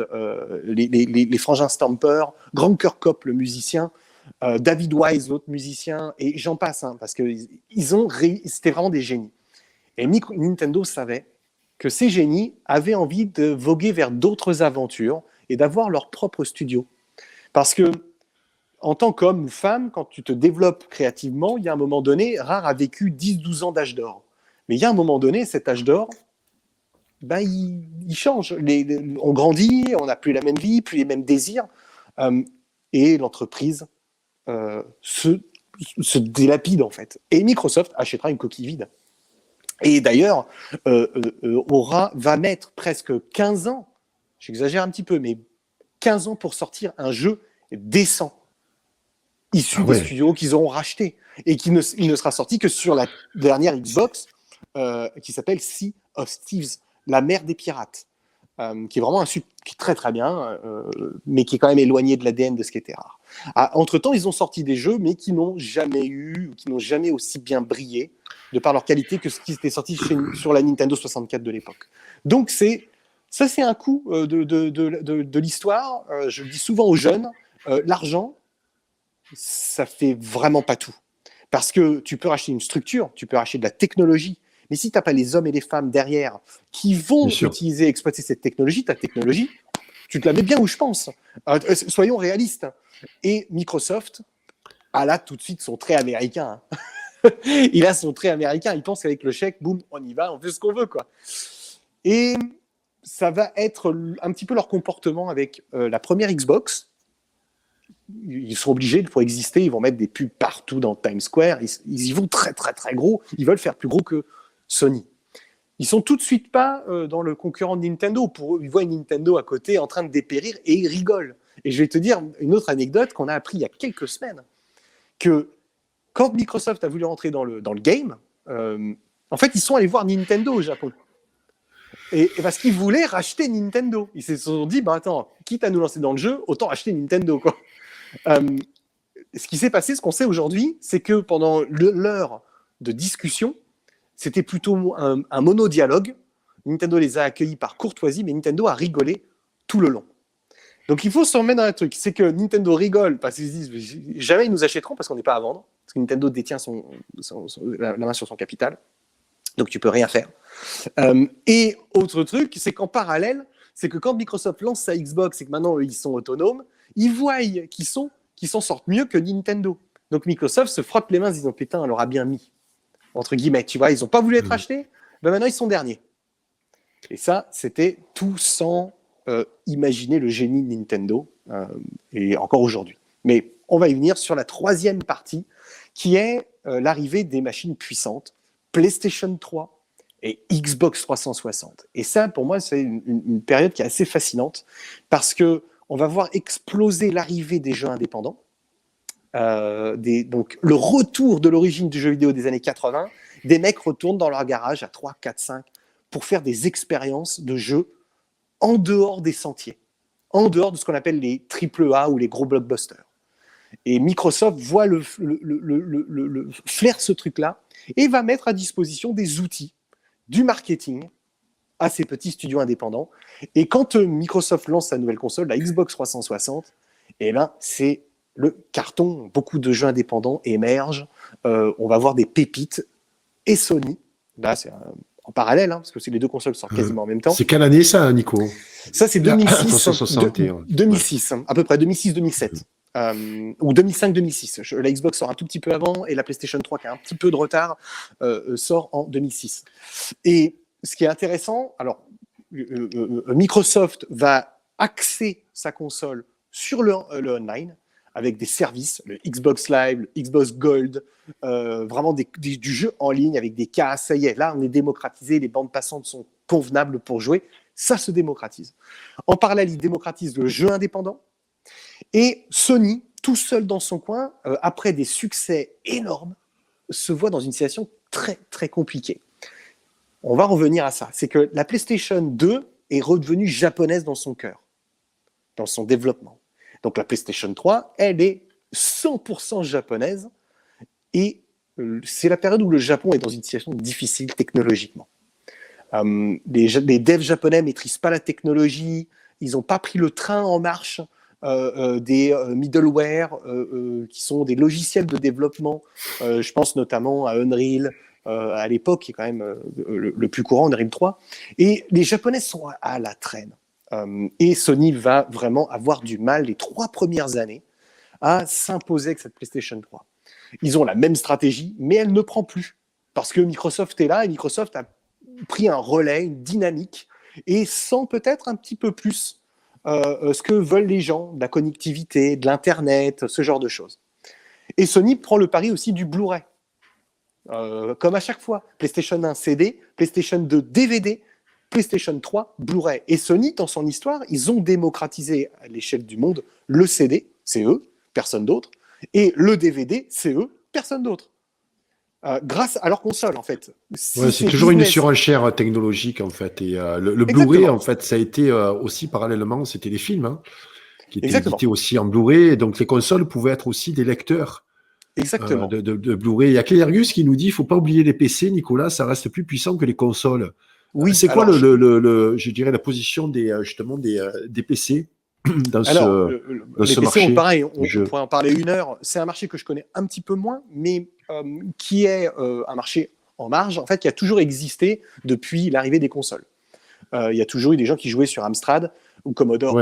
les frangins Stamper, Grant Kirkhope, le musicien, David Wise, l'autre musicien, et j'en passe, parce que c'était vraiment des génies. Et Nintendo savait que ces génies avaient envie de voguer vers d'autres aventures et d'avoir leur propre studio. Parce que, en tant qu'homme ou femme, quand tu te développes créativement, il y a un moment donné, Rare a vécu 10-12 ans d'âge d'or. Mais il y a un moment donné, cet âge d'or, ben, il change. On grandit, on n'a plus la même vie, plus les mêmes désirs. Et l'entreprise se délapide, en fait. Et Microsoft achètera une coquille vide. Et d'ailleurs, Aura va mettre presque 15 ans, j'exagère un petit peu, mais 15 ans pour sortir un jeu décent, issu des studios qu'ils auront rachetés, et il ne sera sorti que sur la dernière Xbox, qui s'appelle Sea of Thieves, la mer des pirates, qui est vraiment qui est très très bien, mais qui est quand même éloigné de l'ADN de ce qui était Rare. Entre-temps, ils ont sorti des jeux, mais qui n'ont jamais aussi bien brillé, de par leur qualité, que ce qui était sorti sur la Nintendo 64 de l'époque. Donc ça, c'est un coup de l'histoire. Je le dis souvent aux jeunes, l'argent, ça fait vraiment pas tout. Parce que tu peux racheter une structure, tu peux racheter de la technologie, mais si tu n'as pas les hommes et les femmes derrière qui vont utiliser, exploiter cette technologie, ta technologie, tu te la mets bien où je pense. Soyons réalistes. Et Microsoft a là tout de suite son trait américain. Il a son trait américain. Il pense qu'avec le chèque, boum, on y va, on fait ce qu'on veut, quoi. Et ça va être un petit peu leur comportement avec la première Xbox. Ils sont obligés, pour exister, ils vont mettre des pubs partout dans Times Square. Ils y vont très, très, très gros. Ils veulent faire plus gros que Sony. Ils sont tout de suite pas dans le concurrent de Nintendo. Pour eux, ils voient une Nintendo à côté en train de dépérir et ils rigolent. Et je vais te dire une autre anecdote qu'on a appris il y a quelques semaines, que quand Microsoft a voulu rentrer dans le game, en fait, ils sont allés voir Nintendo au Japon. Et parce qu'ils voulaient racheter Nintendo. Ils se sont dit, attends, quitte à nous lancer dans le jeu, autant acheter Nintendo, quoi. Ce qui s'est passé, ce qu'on sait aujourd'hui, c'est que pendant l'heure de discussion, c'était plutôt un monodialogue. Nintendo les a accueillis par courtoisie, mais Nintendo a rigolé tout le long. Donc il faut se remettre dans un truc, c'est que Nintendo rigole parce qu'ils se disent jamais ils nous achèteront parce qu'on n'est pas à vendre, parce que Nintendo détient la main sur son capital, donc tu peux rien faire. Et autre truc, c'est qu'en parallèle, c'est que quand Microsoft lance sa Xbox et que maintenant ils sont autonomes, ils voient qu'ils s'en sortent mieux que Nintendo. Donc Microsoft se frotte les mains en se disant putain, on leur a bien mis, entre guillemets, tu vois, ils n'ont pas voulu être achetés, maintenant ils sont derniers. Et ça, c'était tout sans imaginer le génie de Nintendo, et encore aujourd'hui. Mais on va y venir sur la troisième partie, qui est l'arrivée des machines puissantes, PlayStation 3 et Xbox 360. Et ça, pour moi, c'est une période qui est assez fascinante, parce qu'on va voir exploser l'arrivée des jeux indépendants, donc le retour de l'origine du jeu vidéo des années 80, des mecs retournent dans leur garage à 3, 4, 5 pour faire des expériences de jeux en dehors des sentiers, en dehors de ce qu'on appelle les AAA ou les gros blockbusters. Et Microsoft voit flaire ce truc-là et va mettre à disposition des outils, du marketing à ces petits studios indépendants. Et quand Microsoft lance sa nouvelle console, la Xbox 360, eh ben, c'est le carton. Beaucoup de jeux indépendants émergent. On va voir des pépites. Et Sony, là, c'est en parallèle, parce que les deux consoles sortent quasiment en même temps. C'est quelle année ça, Nico? Ça, c'est 2006, à peu près 2006-2007. Ou 2005-2006. La Xbox sort un tout petit peu avant et la PlayStation 3, qui a un petit peu de retard, sort en 2006. Et ce qui est intéressant, alors, Microsoft va axer sa console sur le online, avec des services, le Xbox Live, le Xbox Gold, vraiment du jeu en ligne avec des cas. Ça y est, là, on est démocratisé, les bandes passantes sont convenables pour jouer. Ça se démocratise. En parallèle, il démocratise le jeu indépendant. Et Sony, tout seul dans son coin, après des succès énormes, se voit dans une situation très, très compliquée. On va revenir à ça. C'est que la PlayStation 2 est redevenue japonaise dans son cœur, dans son développement. Donc la PlayStation 3, elle est 100% japonaise et c'est la période où le Japon est dans une situation difficile technologiquement. Les devs japonais ne maîtrisent pas la technologie, ils n'ont pas pris le train en marche des middleware qui sont des logiciels de développement. Je pense notamment à Unreal, à l'époque, qui est quand même le plus courant, Unreal 3. Et les Japonais sont à la traîne. Et Sony va vraiment avoir du mal les 3 premières années à s'imposer avec cette PlayStation 3. Ils ont la même stratégie, mais elle ne prend plus. Parce que Microsoft est là et Microsoft a pris un relais, une dynamique, et sent peut-être un petit peu plus ce que veulent les gens, de la connectivité, de l'Internet, ce genre de choses. Et Sony prend le pari aussi du Blu-ray. Comme à chaque fois, PlayStation 1 CD, PlayStation 2 DVD, PlayStation 3 Blu-ray. Et Sony, dans son histoire, ils ont démocratisé à l'échelle du monde le CD, c'est eux, personne d'autre, et le DVD, c'est eux, personne d'autre. Grâce à leur console, en fait. Ouais, c'est toujours une surenchère technologique, en fait. Et le Blu-ray, en fait, ça a été aussi parallèlement, c'était des films hein, qui étaient édités aussi en Blu-ray. Et donc, les consoles pouvaient être aussi des lecteurs de Blu-ray. Il y a Cléergus qui nous dit il ne faut pas oublier les PC, Nicolas, ça reste plus puissant que les consoles. Oui, c'est quoi, je dirais, la position justement des PC dans ce marché? Pareil, on pourrait en parler 1 heure. C'est un marché que je connais un petit peu moins, mais qui est un marché en marge, en fait, qui a toujours existé depuis l'arrivée des consoles. Il y a toujours eu des gens qui jouaient sur Amstrad ou Commodore,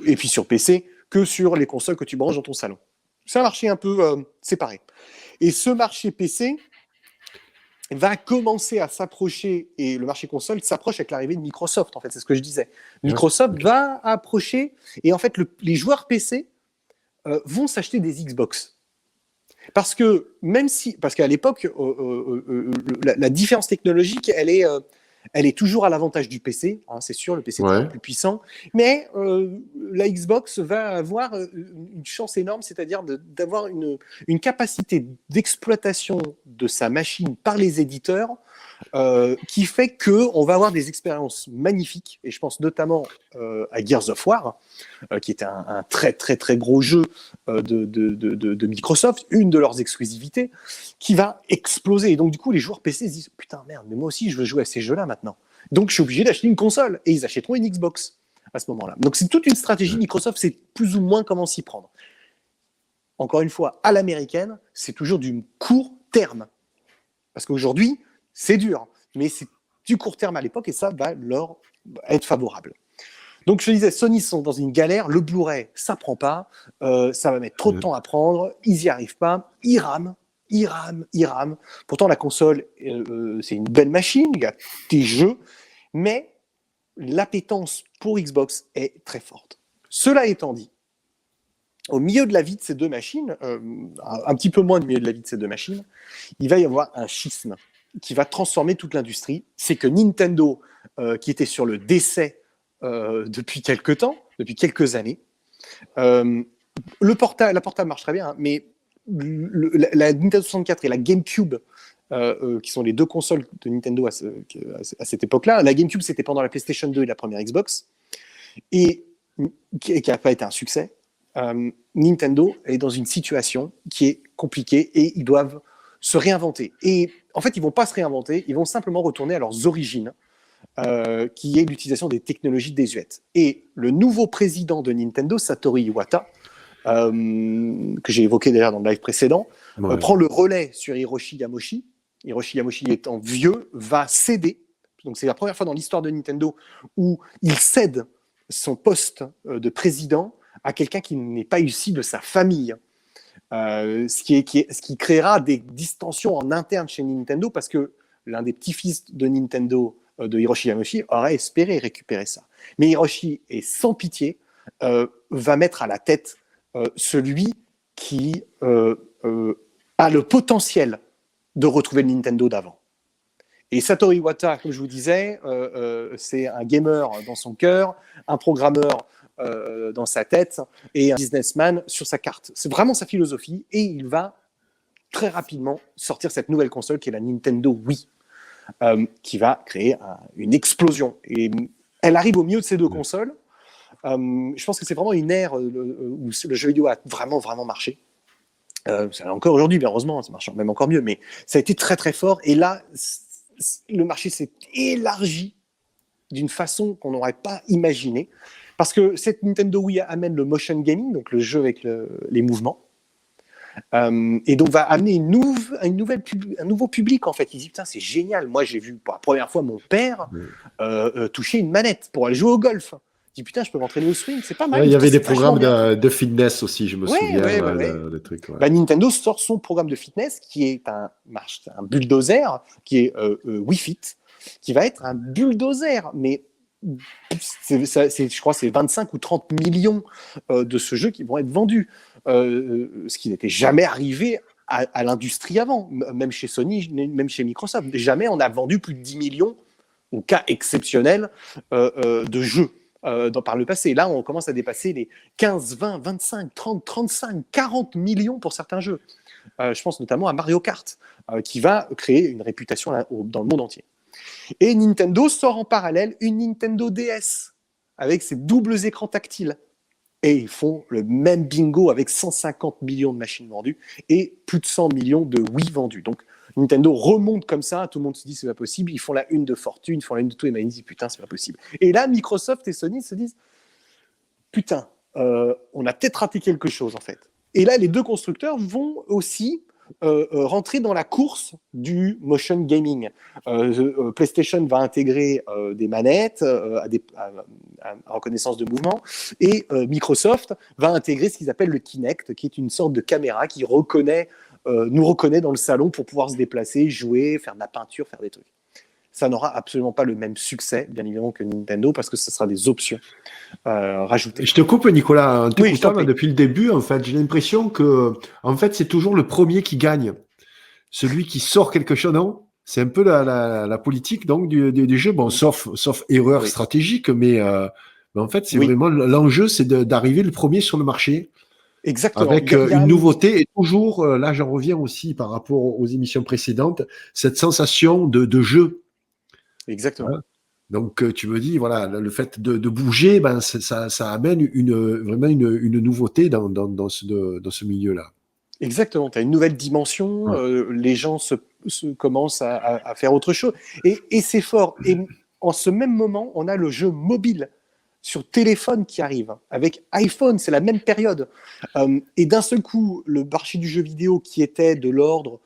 et puis sur PC, que sur les consoles que tu branches dans ton salon. C'est un marché un peu séparé. Et ce marché PC va commencer à s'approcher, et le marché console s'approche avec l'arrivée de Microsoft, en fait, c'est ce que je disais. Microsoft va approcher, et en fait, les joueurs PC vont s'acheter des Xbox. Parce qu'à l'époque, la différence technologique, elle est toujours à l'avantage du PC, hein, c'est sûr, le PC est plus puissant, mais la Xbox va avoir une chance énorme, c'est-à-dire d'avoir une capacité d'exploitation de sa machine par les éditeurs qui fait qu'on va avoir des expériences magnifiques, et je pense notamment à Gears of War, qui était un très très très gros jeu de Microsoft, une de leurs exclusivités, qui va exploser. Et donc du coup, les joueurs PC se disent « Putain, merde, mais moi aussi je veux jouer à ces jeux-là maintenant. Donc je suis obligé d'acheter une console. » Et ils achèteront une Xbox à ce moment-là. Donc c'est toute une stratégie. Microsoft sait plus ou moins comment s'y prendre. Encore une fois, à l'américaine, c'est toujours du court terme. Parce qu'aujourd'hui, c'est dur, mais c'est du court terme à l'époque et ça va leur être favorable. Donc je disais, Sony sont dans une galère, le Blu-ray, ça prend pas, ça va mettre trop de temps à prendre, ils n'y arrivent pas, ils rament. Pourtant, la console, c'est une belle machine, il y a des jeux, mais l'appétence pour Xbox est très forte. Cela étant dit, au milieu de la vie de ces deux machines, un petit peu moins du milieu de la vie de ces deux machines, il va y avoir un schisme qui va transformer toute l'industrie. C'est que Nintendo, qui était sur le décès depuis quelques années, la portable marche très bien, hein, mais la Nintendo 64 et la GameCube, qui sont les deux consoles de Nintendo à cette époque-là, la GameCube c'était pendant la PlayStation 2 et la première Xbox, et qui n'a pas été un succès. Nintendo est dans une situation qui est compliquée et ils doivent se réinventer. Et en fait, ils ne vont pas se réinventer, ils vont simplement retourner à leurs origines, qui est l'utilisation des technologies désuètes. Et le nouveau président de Nintendo, Satoru Iwata, que j'ai évoqué déjà dans le live précédent, prend le relais sur Hiroshi Yamauchi. Hiroshi Yamauchi étant vieux, va céder. Donc c'est la première fois dans l'histoire de Nintendo où il cède son poste de président à quelqu'un qui n'est pas issu de sa famille. Ce qui créera des distensions en interne chez Nintendo parce que l'un des petits-fils de Nintendo, de Hiroshi Yamauchi, aurait espéré récupérer ça. Mais Hiroshi est sans pitié, va mettre à la tête celui qui a le potentiel de retrouver le Nintendo d'avant. Et Satoru Iwata, comme je vous disais, c'est un gamer dans son cœur, un programmeur dans sa tête et un businessman sur sa carte. C'est vraiment sa philosophie et il va très rapidement sortir cette nouvelle console qui est la Nintendo Wii, qui va créer une explosion. Et elle arrive au milieu de ces deux consoles. Je pense que c'est vraiment une ère où le jeu vidéo a vraiment, vraiment marché. Encore aujourd'hui, bien heureusement, ça marche même encore mieux, mais ça a été très, très fort. Et là, le marché s'est élargi d'une façon qu'on n'aurait pas imaginé. Parce que cette Nintendo Wii amène le motion gaming, donc le jeu avec les mouvements. Et donc va amener un nouveau public en fait. Il dit putain c'est génial. Moi j'ai vu pour la première fois mon père toucher une manette pour aller jouer au golf. Il dit putain je peux m'entraîner au swing, c'est pas mal. Ouais, il y avait des C'est vachement programmes bien. de fitness aussi, je me souviens, Ouais. de trucs. Ouais. Bah, Nintendo sort son programme de fitness qui est un bulldozer qui est Wii Fit, qui va être un bulldozer, mais je crois que c'est 25 ou 30 millions de ce jeu qui vont être vendus, ce qui n'était jamais arrivé à l'industrie avant, même chez Sony, même chez Microsoft. Jamais on a vendu plus de 10 millions, au cas exceptionnel, de jeux. Par le passé. Là, on commence à dépasser les 15, 20, 25, 30, 35, 40 millions pour certains jeux. Je pense notamment à Mario Kart, qui va créer une réputation dans le monde entier. Et Nintendo sort en parallèle une Nintendo DS avec ses doubles écrans tactiles. Et ils font le même bingo avec 150 millions de machines vendues et plus de 100 millions de Wii vendus. Donc Nintendo remonte comme ça, tout le monde se dit c'est pas possible, ils font la une de fortune, ils font la une de tout, et ils disent putain c'est pas possible. Et là Microsoft et Sony se disent putain, on a peut-être raté quelque chose en fait. Et là les deux constructeurs vont aussi rentrer dans la course du motion gaming. PlayStation va intégrer des manettes à reconnaissance de mouvement et Microsoft va intégrer ce qu'ils appellent le Kinect, qui est une sorte de caméra qui nous reconnaît dans le salon pour pouvoir se déplacer, jouer, faire de la peinture, faire des trucs. Ça n'aura absolument pas le même succès, bien évidemment, que Nintendo, parce que ce sera des options rajoutées. Je te coupe, Nicolas, en t'écoutant Oui, depuis le début, en fait, j'ai l'impression que, en fait, c'est toujours le premier qui gagne. Celui qui sort quelque chose, non? C'est un peu la politique donc du jeu, bon, sauf erreur stratégique, mais en fait, c'est vraiment l'enjeu, c'est d'arriver le premier sur le marché. Exactement. Avec une nouveauté, et toujours, là j'en reviens aussi par rapport aux émissions précédentes, cette sensation de jeu. Exactement. Voilà. Donc tu me dis, voilà, le fait de bouger, ben, ça amène vraiment une nouveauté dans ce milieu-là. Exactement, tu as une nouvelle dimension, les gens commencent à faire autre chose. Et c'est fort. Et en ce même moment, on a le jeu mobile sur téléphone qui arrive. Avec iPhone, c'est la même période. Et d'un seul coup, le marché du jeu vidéo qui était de l'ordre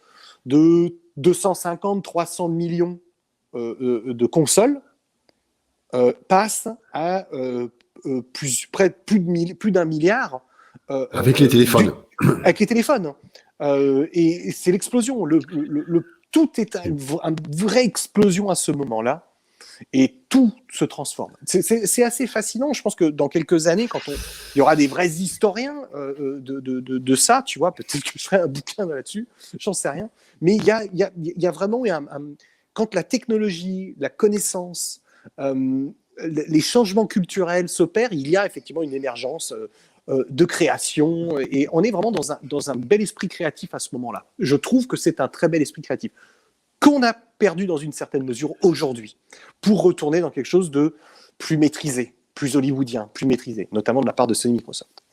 de 250-300 millions de consoles passe à plus d'un milliard. Avec les téléphones. Avec les téléphones. Et c'est l'explosion. Tout est une vraie explosion à ce moment-là. Et tout se transforme. C'est assez fascinant. Je pense que dans quelques années, quand il y aura des vrais historiens de ça, tu vois, peut-être que je ferai un bouquin là-dessus, j'en sais rien. Mais il y a vraiment quand la technologie, la connaissance, les changements culturels s'opèrent, il y a effectivement une émergence de création. Et on est vraiment dans un bel esprit créatif à ce moment-là. Je trouve que c'est un très bel esprit créatif qu'on a perdu dans une certaine mesure aujourd'hui, pour retourner dans quelque chose de plus maîtrisé, plus hollywoodien, plus maîtrisé, notamment de la part de Sony Microsoft.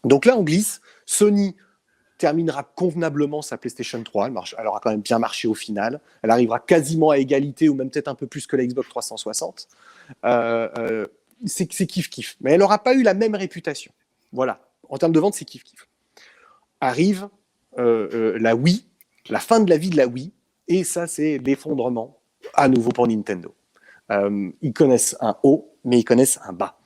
Donc là, on glisse. Sony terminera convenablement sa PlayStation 3. Elle aura quand même bien marché au final. Elle arrivera quasiment à égalité, ou même peut-être un peu plus que la Xbox 360. C'est kiff-kiff. Mais elle n'aura pas eu la même réputation. Voilà. En termes de vente, c'est kiff-kiff. Arrive la Wii, la fin de la vie de la Wii. Et ça, c'est l'effondrement à nouveau pour Nintendo. Ils connaissent un haut, mais ils connaissent un bas.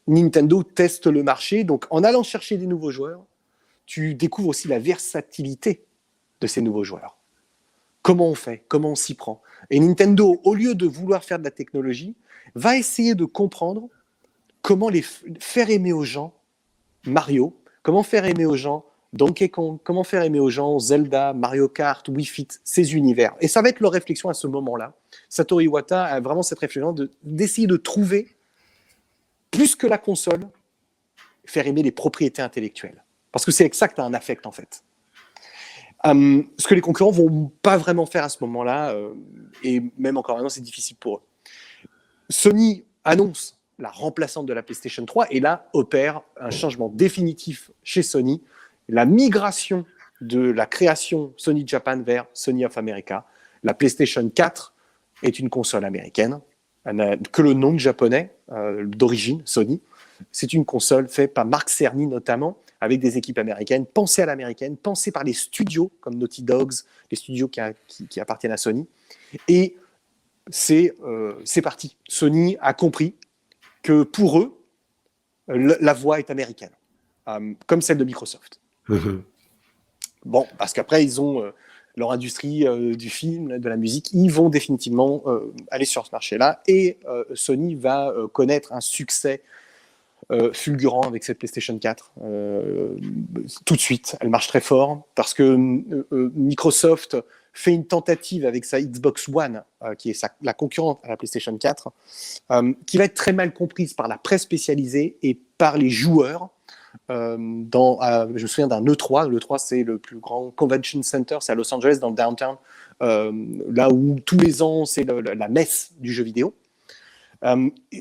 Nintendo teste le marché, donc en allant chercher des nouveaux joueurs, tu découvres aussi la versatilité de ces nouveaux joueurs. Comment on fait? Comment on s'y prend? Et Nintendo, au lieu de vouloir faire de la technologie, va essayer de comprendre comment faire aimer aux gens Mario, comment faire aimer aux gens Donkey Kong, comment faire aimer aux gens Zelda, Mario Kart, Wii Fit, ces univers. Et ça va être leur réflexion à ce moment-là. Satoru Iwata a vraiment cette réflexion d'essayer de trouver, plus que la console, faire aimer les propriétés intellectuelles. Parce que c'est avec ça que tu as un affect, en fait. Ce que les concurrents ne vont pas vraiment faire à ce moment-là, et même encore maintenant, c'est difficile pour eux. Sony annonce la remplaçante de la PlayStation 3, et là, opère un changement définitif chez Sony, la migration de la création Sony Japan vers Sony of America. La PlayStation 4 est une console américaine, elle n'a que le nom de japonais, d'origine, Sony. C'est une console faite par Mark Cerny notamment, avec des équipes américaines, pensées à l'américaine, pensées par les studios comme Naughty Dogs, les studios qui appartiennent à Sony. Et c'est parti. Sony a compris que pour eux, la voix est américaine, comme celle de Microsoft. Bon, parce qu'après, ils ont leur industrie du film, de la musique, ils vont définitivement aller sur ce marché-là. Et Sony va connaître un succès fulgurant avec cette PlayStation 4. Tout de suite, elle marche très fort parce que Microsoft fait une tentative avec sa Xbox One, qui est la concurrente à la PlayStation 4, qui va être très mal comprise par la presse spécialisée et par les joueurs. Je me souviens d'un E3. L'E3, c'est le plus grand convention center, c'est à Los Angeles, dans le downtown, là où tous les ans, c'est la messe du jeu vidéo.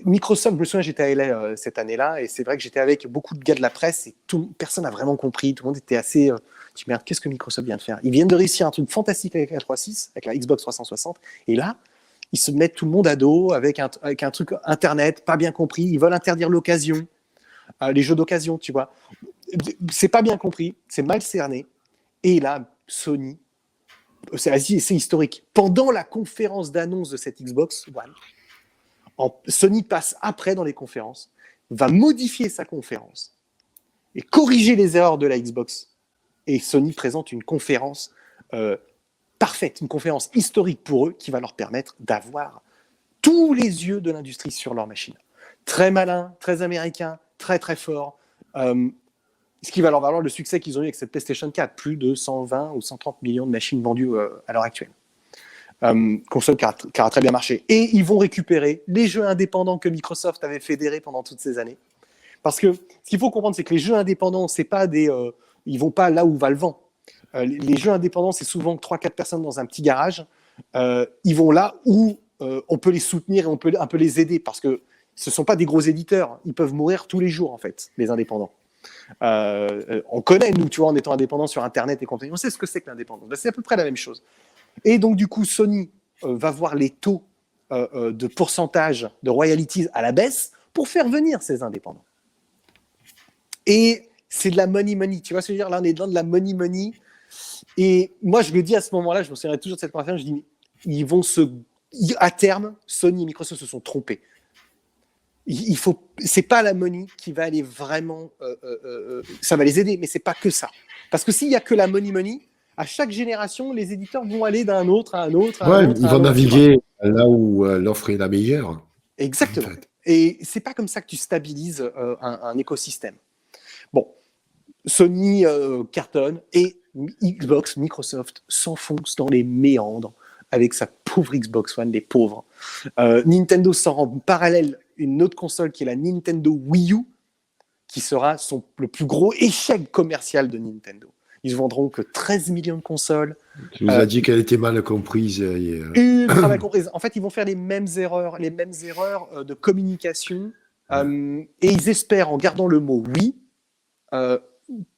Microsoft, je me souviens, j'étais à LA cette année-là, et c'est vrai que j'étais avec beaucoup de gars de la presse, et personne n'a vraiment compris. Tout le monde était assez... je me dis, merde, qu'est-ce que Microsoft vient de faire? Ils viennent de réussir un truc fantastique avec la 3.6, avec la Xbox 360, et là, ils se mettent tout le monde à dos avec un truc Internet, pas bien compris. Ils veulent interdire l'occasion, les jeux d'occasion, tu vois. C'est pas bien compris, c'est mal cerné. Et là, Sony, c'est historique. Pendant la conférence d'annonce de cette Xbox One, Sony passe après dans les conférences, va modifier sa conférence et corriger les erreurs de la Xbox. Et Sony présente une conférence parfaite, une conférence historique pour eux qui va leur permettre d'avoir tous les yeux de l'industrie sur leur machine. Très malin, très américain, très très fort. Ce qui va leur valoir le succès qu'ils ont eu avec cette PlayStation 4, plus de 120 ou 130 millions de machines vendues à l'heure actuelle. Console qui a très bien marché. Et ils vont récupérer les jeux indépendants que Microsoft avait fédérés pendant toutes ces années. Parce que ce qu'il faut comprendre, c'est que les jeux indépendants, c'est pas ils vont pas là où va le vent. Les jeux indépendants, c'est souvent 3-4 personnes dans un petit garage. Ils vont là où on peut les soutenir et on peut un peu les aider, parce que ce ne sont pas des gros éditeurs. Ils peuvent mourir tous les jours, en fait, les indépendants. On connaît, nous, tu vois, en étant indépendants sur Internet et compagnie, on sait ce que c'est que l'indépendance. C'est à peu près la même chose. Et donc, du coup, Sony va voir les taux de pourcentage de royalties à la baisse pour faire venir ces indépendants. Et c'est de la money, tu vois ce que je veux dire? Là, on est dans de la money. Et moi, je le dis à ce moment-là, je me souviendrai toujours de cette conversation, je dis, à terme, Sony et Microsoft se sont trompés. C'est pas la money qui va aller vraiment, ça va les aider, mais c'est pas que ça. Parce que s'il y a que la money, à chaque génération, les éditeurs vont aller d'un autre à un autre. Ils vont naviguer là où l'offre est la meilleure. Exactement. En fait. Et c'est pas comme ça que tu stabilises un écosystème. Bon, Sony cartonne et Xbox, Microsoft s'enfonce dans les méandres avec sa pauvre Xbox One, les pauvres. Nintendo sort en parallèle une autre console qui est la Nintendo Wii U, qui sera le plus gros échec commercial de Nintendo. Ils vendront que 13 millions de consoles. Tu nous as dit qu'elle était mal comprise. Ultra mal comprise. En fait, ils vont faire les mêmes erreurs de communication. Et ils espèrent, en gardant le mot oui,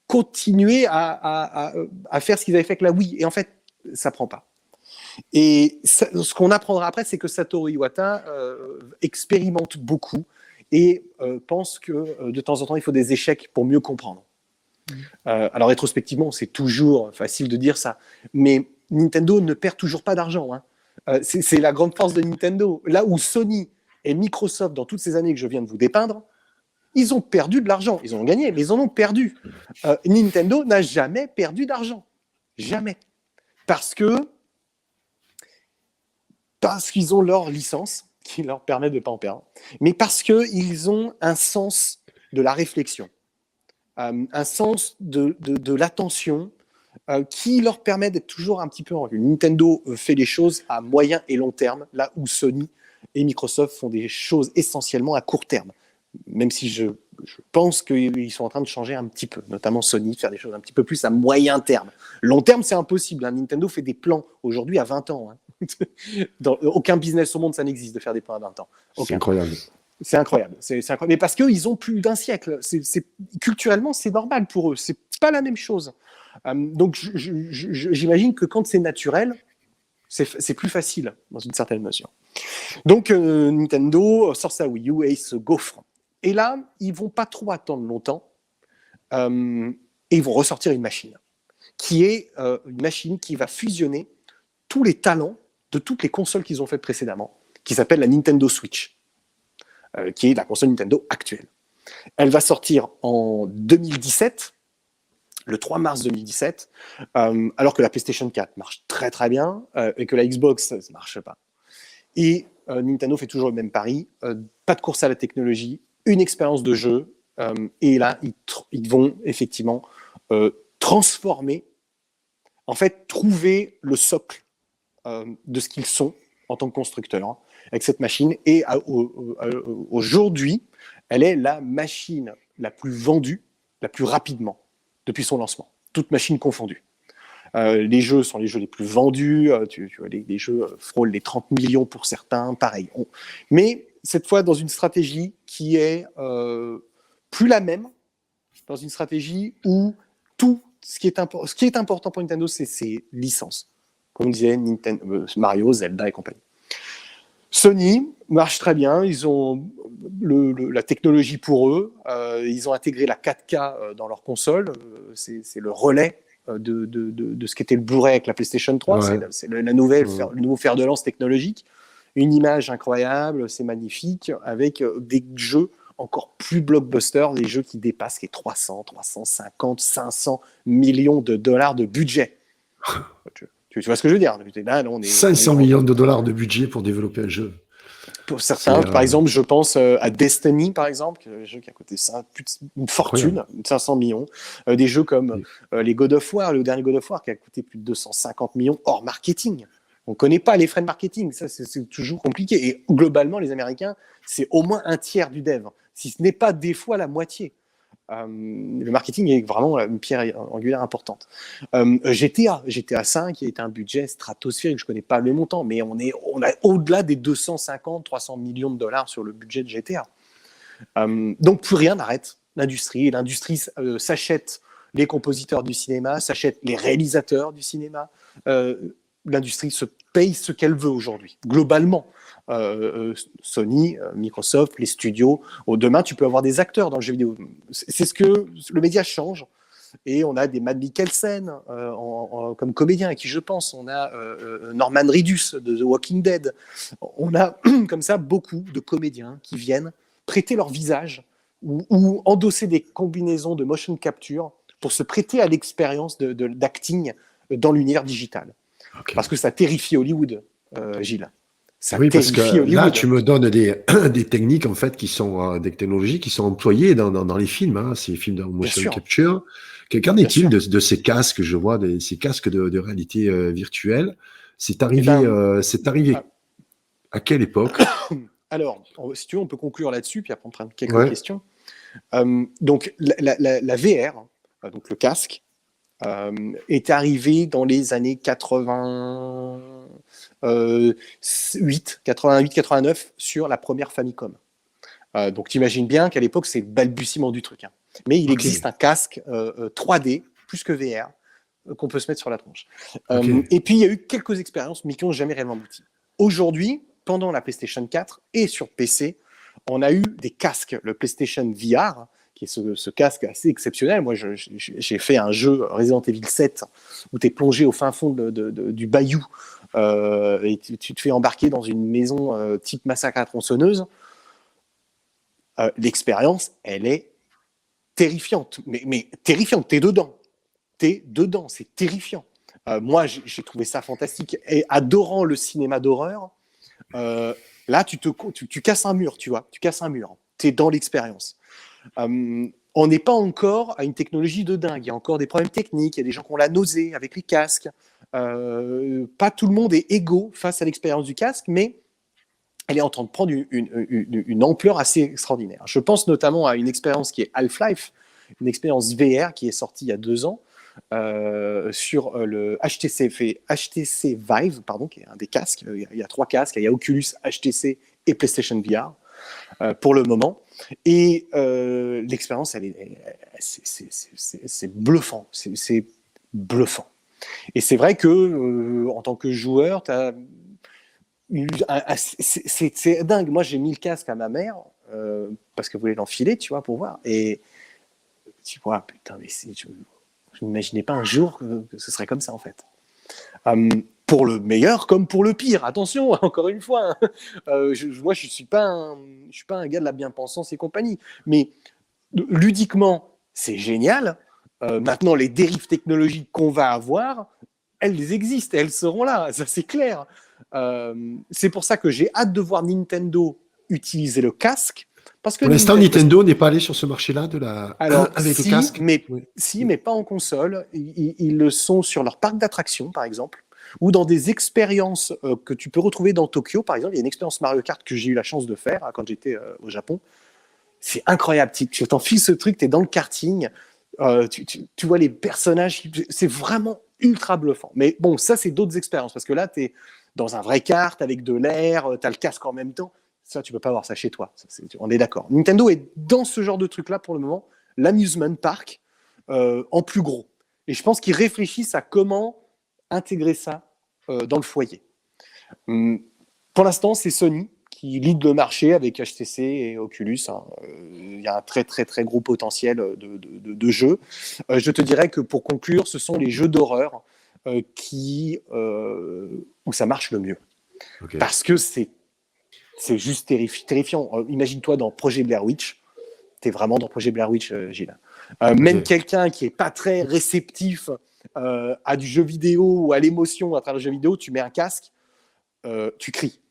continuer à faire ce qu'ils avaient fait avec la Wii. Et en fait, ça prend pas. Et ce qu'on apprendra après, c'est que Satoru Iwata expérimente beaucoup et pense que de temps en temps, il faut des échecs pour mieux comprendre. Alors rétrospectivement, c'est toujours facile de dire ça, mais Nintendo ne perd toujours pas d'argent. C'est la grande force de Nintendo. Là où Sony et Microsoft, dans toutes ces années que je viens de vous dépeindre, ils ont perdu de l'argent. Ils ont gagné, mais ils en ont perdu. Nintendo n'a jamais perdu d'argent. Jamais. Parce qu'ils ont leur licence qui leur permet de ne pas en perdre, mais parce qu'ils ont un sens de la réflexion, un sens de l'attention qui leur permet d'être toujours un petit peu en vue. Nintendo fait les choses à moyen et long terme, là où Sony et Microsoft font des choses essentiellement à court terme, même si je pense qu'ils sont en train de changer un petit peu, notamment Sony, faire des choses un petit peu plus à moyen terme. Long terme, c'est impossible. Nintendo fait des plans aujourd'hui à 20 ans. Dans aucun business au monde, ça n'existe de faire des plans à 20 ans. C'est incroyable. C'est incroyable. C'est incroyable. Mais parce qu'ils ont plus d'un siècle. Culturellement, c'est normal pour eux. C'est pas la même chose. Donc, j'imagine que quand c'est naturel, c'est plus facile, dans une certaine mesure. Donc, Nintendo sort sa Wii U et il se gaufre. Et là, ils vont pas trop attendre longtemps et ils vont ressortir une machine qui est une machine qui va fusionner tous les talents de toutes les consoles qu'ils ont faites précédemment, qui s'appelle la Nintendo Switch, qui est la console Nintendo actuelle. Elle va sortir en 2017, le 3 mars 2017, alors que la PlayStation 4 marche très très bien et que la Xbox ne marche pas. Et Nintendo fait toujours le même pari, pas de course à la technologie, une expérience de jeu, et là, ils vont effectivement transformer, en fait, trouver le socle de ce qu'ils sont en tant que constructeurs avec cette machine. Et aujourd'hui, elle est la machine la plus vendue, la plus rapidement, depuis son lancement, toutes machines confondues. Les jeux sont les jeux les plus vendus, tu vois, les jeux frôlent les 30 millions pour certains, pareil. Mais cette fois, dans une stratégie qui est plus la même, dans une stratégie où tout ce qui est important pour Nintendo, c'est ses licences. Comme on disait, Mario, Zelda et compagnie. Sony marche très bien, ils ont la technologie pour eux, ils ont intégré la 4K dans leur console, c'est le relais de ce qu'était le Blu-ray avec la PlayStation 3, Ouais. c'est le nouveau fer de lance technologique, une image incroyable, c'est magnifique, avec des jeux encore plus blockbusters, des jeux qui dépassent les 300, 350, 500 millions de dollars de budget. Tu vois ce que je veux dire? Là, 500 millions de dollars de budget pour développer un jeu. Pour certains, par exemple, je pense à Destiny, par exemple, un jeu qui a coûté une fortune, 500 millions. Des jeux comme les God of War, le dernier God of War qui a coûté plus de 250 millions hors marketing. On ne connaît pas les frais de marketing, ça c'est toujours compliqué. Et globalement, les Américains, c'est au moins un tiers du dev, si ce n'est pas des fois la moitié. Le marketing est vraiment une pierre angulaire importante. GTA 5 qui a été un budget stratosphérique, je ne connais pas le montant, mais on a au-delà des 250-300 millions de dollars sur le budget de GTA. Donc plus rien n'arrête l'industrie. L'industrie s'achète les compositeurs du cinéma, s'achète les réalisateurs du cinéma. L'industrie se paye ce qu'elle veut aujourd'hui, globalement. Sony, Microsoft, les studios. Demain, tu peux avoir des acteurs dans le jeu vidéo. C'est ce que le média change. Et on a des Mads Mikkelsen comme comédien à qui je pense. On a Norman Reedus de The Walking Dead. On a comme ça beaucoup de comédiens qui viennent prêter leur visage ou endosser des combinaisons de motion capture pour se prêter à l'expérience d'acting dans l'univers digital. Okay. Parce que ça terrifie Hollywood, Gilles. Ça oui, parce que Hollywood. Là, tu me donnes des techniques, en fait, qui sont des technologies qui sont employées dans les films, hein, ces films de motion capture. Qu'en est-il de ces casques, je vois, ces casques de réalité virtuelle? C'est arrivé, à quelle époque? Alors, si tu veux, on peut conclure là-dessus, puis après on prend quelques questions. Donc, la VR, donc le casque, est arrivé dans les années 88-89 sur la première Famicom. Donc t'imagines bien qu'à l'époque c'est le balbutiement du truc. Hein. Mais il existe un casque 3D, plus que VR, qu'on peut se mettre sur la tronche. Et puis il y a eu quelques expériences, mais qui n'ont jamais réellement abouti. Aujourd'hui, pendant la PlayStation 4 et sur PC, on a eu des casques, le PlayStation VR, qui est ce casque assez exceptionnel. Moi, j'ai fait un jeu Resident Evil 7 où tu es plongé au fin fond du bayou et tu te fais embarquer dans une maison type massacre à la tronçonneuse. L'expérience, elle est terrifiante. Mais terrifiante, t'es dedans, c'est terrifiant. Moi, j'ai trouvé ça fantastique. Et adorant le cinéma d'horreur, là, tu casses un mur, tu vois. Tu casses un mur. T'es dans l'expérience. On n'est pas encore à une technologie de dingue. Il y a encore des problèmes techniques. Il y a des gens qui ont la nausée avec les casques. Pas tout le monde est égaux face à l'expérience du casque, mais elle est en train de prendre une ampleur assez extraordinaire. Je pense notamment à une expérience qui est Half-Life, une expérience VR qui est sortie il y a 2 ans sur le HTC Vive, qui est un des casques. Il y a 3 casques. Il y a Oculus, HTC et PlayStation VR. Pour le moment. Et l'expérience, c'est bluffant. C'est bluffant. Et c'est vrai que en tant que joueur, c'est dingue. Moi, j'ai mis le casque à ma mère parce qu'elle voulait l'enfiler, tu vois, pour voir. Et Tu vois, putain, mais je n'imaginais pas un jour que ce serait comme ça, en fait. Pour le meilleur comme pour le pire. Attention, encore une fois. Moi, je suis pas un gars de la bien-pensance et compagnie. Mais ludiquement, c'est génial. Maintenant, les dérives technologiques qu'on va avoir, elles existent, elles seront là, ça c'est clair. C'est pour ça que j'ai hâte de voir Nintendo utiliser le casque. Parce que Pour l'instant, Nintendo n'est pas allé sur ce marché-là alors, avec le casque. mais pas en console. Ils le sont sur leur parc d'attractions, par exemple, ou dans des expériences que tu peux retrouver dans Tokyo. Par exemple, il y a une expérience Mario Kart que j'ai eu la chance de faire quand j'étais au Japon. C'est incroyable. Tu t'enfiles ce truc, tu es dans le karting, tu vois les personnages. C'est vraiment ultra bluffant. Mais bon, ça, c'est d'autres expériences, parce que là, tu es dans un vrai kart avec de l'air, tu as le casque en même temps. Ça, tu peux pas avoir ça chez toi. On est d'accord. Nintendo est dans ce genre de truc-là pour le moment, l'amusement park en plus gros. Et je pense qu'ils réfléchissent à comment intégrer ça dans le foyer. Pour l'instant, c'est Sony qui lead le marché avec HTC et Oculus. Il y a un très très très gros potentiel de jeux. Je te dirais que pour conclure, ce sont les jeux d'horreur où ça marche le mieux. Okay. Parce que c'est juste terrifiant. Imagine-toi dans Projet Blair Witch. T'es vraiment dans Projet Blair Witch, Gilles. Même quelqu'un qui est pas très réceptif à du jeu vidéo ou à l'émotion à travers le jeu vidéo, tu mets un casque, tu cries.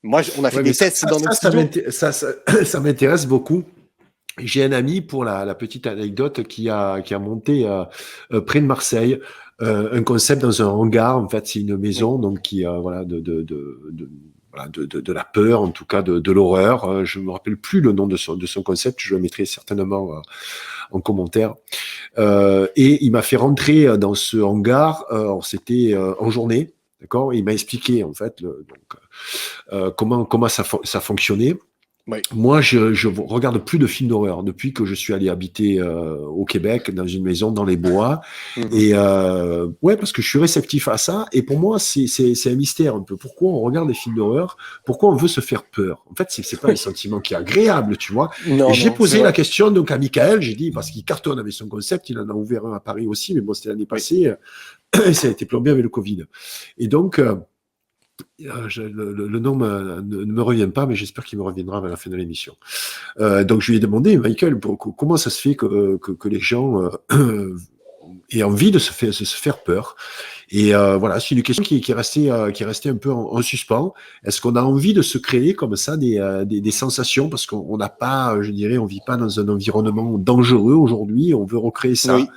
Moi, on a fait des tests dans notre studio. Ça m'intéresse beaucoup. J'ai un ami, pour la petite anecdote, qui a monté près de Marseille un concept dans un hangar. En fait, c'est une maison donc qui voilà de la peur, en tout cas de l'horreur. Je me rappelle plus le nom de son concept. Je le mettrai certainement en commentaire. Et il m'a fait rentrer dans ce hangar. C'était en journée, d'accord. Il m'a expliqué en fait comment ça fonctionnait. Oui. Moi, je regarde plus de films d'horreur depuis que je suis allé habiter au Québec, dans une maison dans les bois. Et ouais, parce que je suis réceptif à ça. Et pour moi, c'est un mystère un peu. Pourquoi on regarde des films d'horreur? Pourquoi on veut se faire peur? En fait, c'est pas un sentiment qui est agréable, tu vois. Non, et j'ai posé la question donc à Michael. J'ai dit, parce qu'il cartonne avec son concept, il en a ouvert un à Paris aussi, mais bon, c'était l'année passée. Ça a été plombé avec le Covid. Et donc le nom ne me revient pas, mais j'espère qu'il me reviendra à la fin de l'émission. Donc je lui ai demandé, Michael, comment ça se fait que les gens aient envie de se faire peur. Et voilà, c'est une question qui est restée un peu en suspens. Est-ce qu'on a envie de se créer comme ça des sensations, parce qu'on n'a pas, je dirais, on vit pas dans un environnement dangereux aujourd'hui, on veut recréer ça. Oui.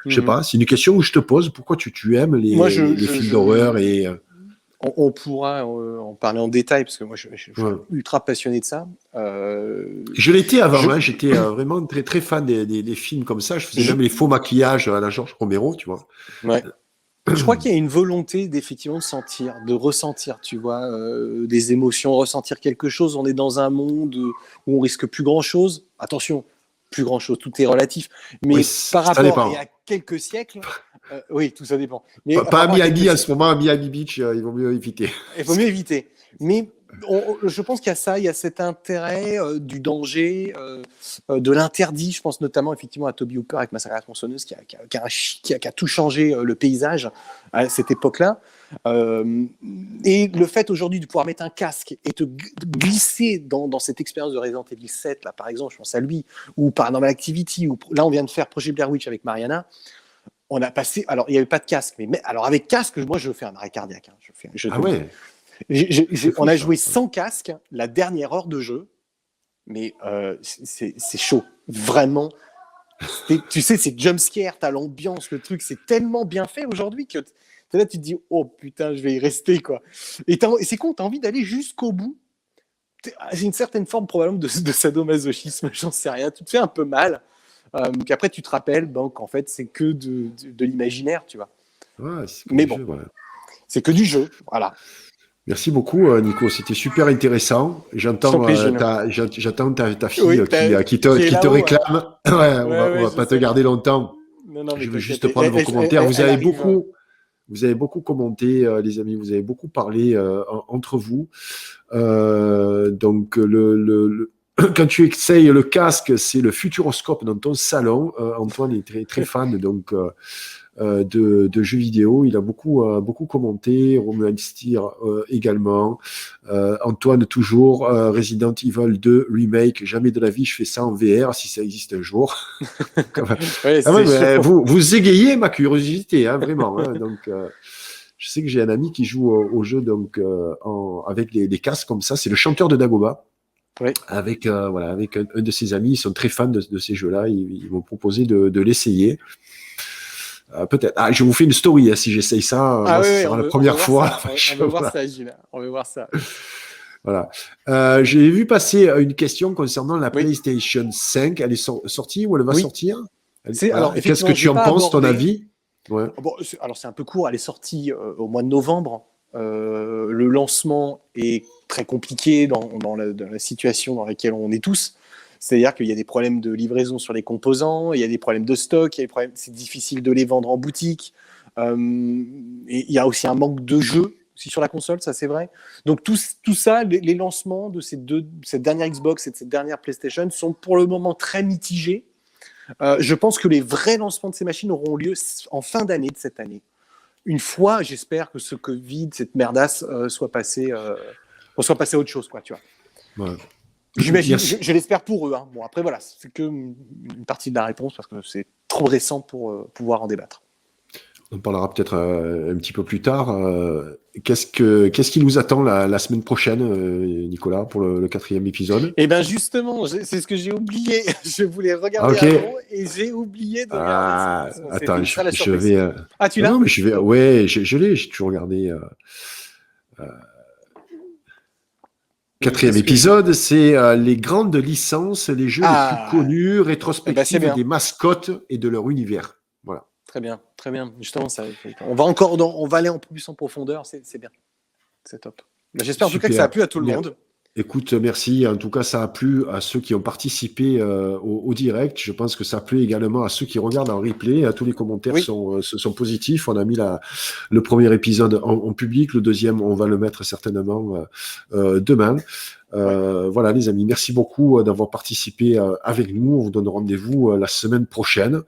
Je sais pas, c'est une question que je te pose. Pourquoi tu aimes les films d'horreur et on pourra en parler en détail, parce que moi, je suis ultra passionné de ça. Je l'étais avant, j'étais vraiment très, très fan des films comme ça. Je faisais même les faux maquillages à la Georges Romero, tu vois. Ouais. Je crois qu'il y a une volonté d'effectivement de ressentir, tu vois, des émotions, ressentir quelque chose. On est dans un monde où on risque plus grand-chose. Attention, plus grand-chose, tout est relatif. Mais par rapport à quelques siècles... oui, tout ça dépend. Mais pas à Miami en ce moment, à Miami Beach, il vaut mieux éviter. Il vaut mieux éviter. Mais je pense qu'il y a ça, il y a cet intérêt du danger, de l'interdit. Je pense notamment effectivement à Toby Hooper avec Massacre à la tronçonneuse qui a tout changé le paysage à cette époque-là. Et le fait aujourd'hui de pouvoir mettre un casque et te glisser dans cette expérience de Resident Evil 7, là, par exemple, je pense à lui, ou Paranormal Activity, ou là on vient de faire Projet Blair Witch avec Mariana. On a passé, alors il n'y avait pas de casque, mais alors avec casque, moi je fais un arrêt cardiaque. On a joué sans casque la dernière heure de jeu, mais c'est chaud, vraiment. Tu sais, c'est jumpscare, t'as l'ambiance, le truc, c'est tellement bien fait aujourd'hui que là tu te dis, oh putain, je vais y rester quoi. Et c'est con, t'as envie d'aller jusqu'au bout. C'est une certaine forme probablement de sadomasochisme, j'en sais rien. Tu te fais un peu mal. Qu'après tu te rappelles qu'en fait c'est que de l'imaginaire, tu vois. Ouais, mais bon, c'est que du jeu, voilà. Merci beaucoup Nico, c'était super intéressant. J'entends ta fille qui te réclame. On va pas te garder longtemps. Non, je veux juste prendre vos commentaires. Vous avez beaucoup commenté, les amis. Vous avez beaucoup parlé entre vous. Donc quand tu essayes le casque, c'est le Futuroscope dans ton salon. Antoine est très, très fan donc, de jeux vidéo. Il a beaucoup commenté. Romain Stier également. Antoine toujours. Resident Evil 2 Remake. Jamais de la vie je fais ça en VR si ça existe un jour. Vous égayez ma curiosité, hein, vraiment. Hein, donc, je sais que j'ai un ami qui joue au jeu donc, avec des casques comme ça. C'est le chanteur de Dagoba. Oui. Avec un de ses amis, ils sont très fans de ces jeux-là. Ils m'ont proposé de l'essayer. Peut-être. Je vous fais une story hein, si j'essaye ça. Ce sera la première fois. On veut voir ça, Gilles. On veut voir ça. Voilà. J'ai vu passer une question concernant la PlayStation 5. Elle est sortie ou elle va sortir? Qu'est-ce que tu en penses, ton avis? Ouais. Bon, alors c'est un peu court. Elle est sortie au mois de novembre. Le lancement est très compliqué dans la situation dans laquelle on est tous. C'est-à-dire qu'il y a des problèmes de livraison sur les composants, il y a des problèmes de stock, c'est difficile de les vendre en boutique. Et il y a aussi un manque de jeux aussi sur la console, ça c'est vrai. Donc tout ça, les lancements de cette dernière Xbox et de cette dernière PlayStation sont pour le moment très mitigés. Je pense que les vrais lancements de ces machines auront lieu en fin d'année de cette année. Une fois, j'espère que ce Covid, cette merdasse, soit passé à autre chose, quoi, tu vois. Ouais. J'imagine, je l'espère pour eux. Hein. Bon, après, voilà, c'est que une partie de la réponse parce que c'est trop récent pour pouvoir en débattre. On parlera peut-être un petit peu plus tard. Qu'est-ce qui nous attend la semaine prochaine, Nicolas, pour le 4e épisode? Eh bien, justement, c'est ce que j'ai oublié. Je voulais regarder avant et j'ai oublié de regarder. Attends, je vais. Tu l'as? Non, mais je vais. Ouais, je l'ai. J'ai toujours regardé. 4e épisode, c'est les grandes licences, les jeux les plus connus, rétrospectives des mascottes et de leur univers. Voilà. Très bien, très bien. Justement, on va aller en plus en profondeur, c'est bien. C'est top. J'espère en tout cas que ça a plu à tout le monde. Écoute, merci. En tout cas, ça a plu à ceux qui ont participé au direct. Je pense que ça a plu également à ceux qui regardent en replay. Tous les commentaires sont positifs. On a mis le premier épisode en public. Le deuxième, on va le mettre certainement demain. Voilà, les amis, merci beaucoup d'avoir participé avec nous. On vous donne rendez-vous la semaine prochaine.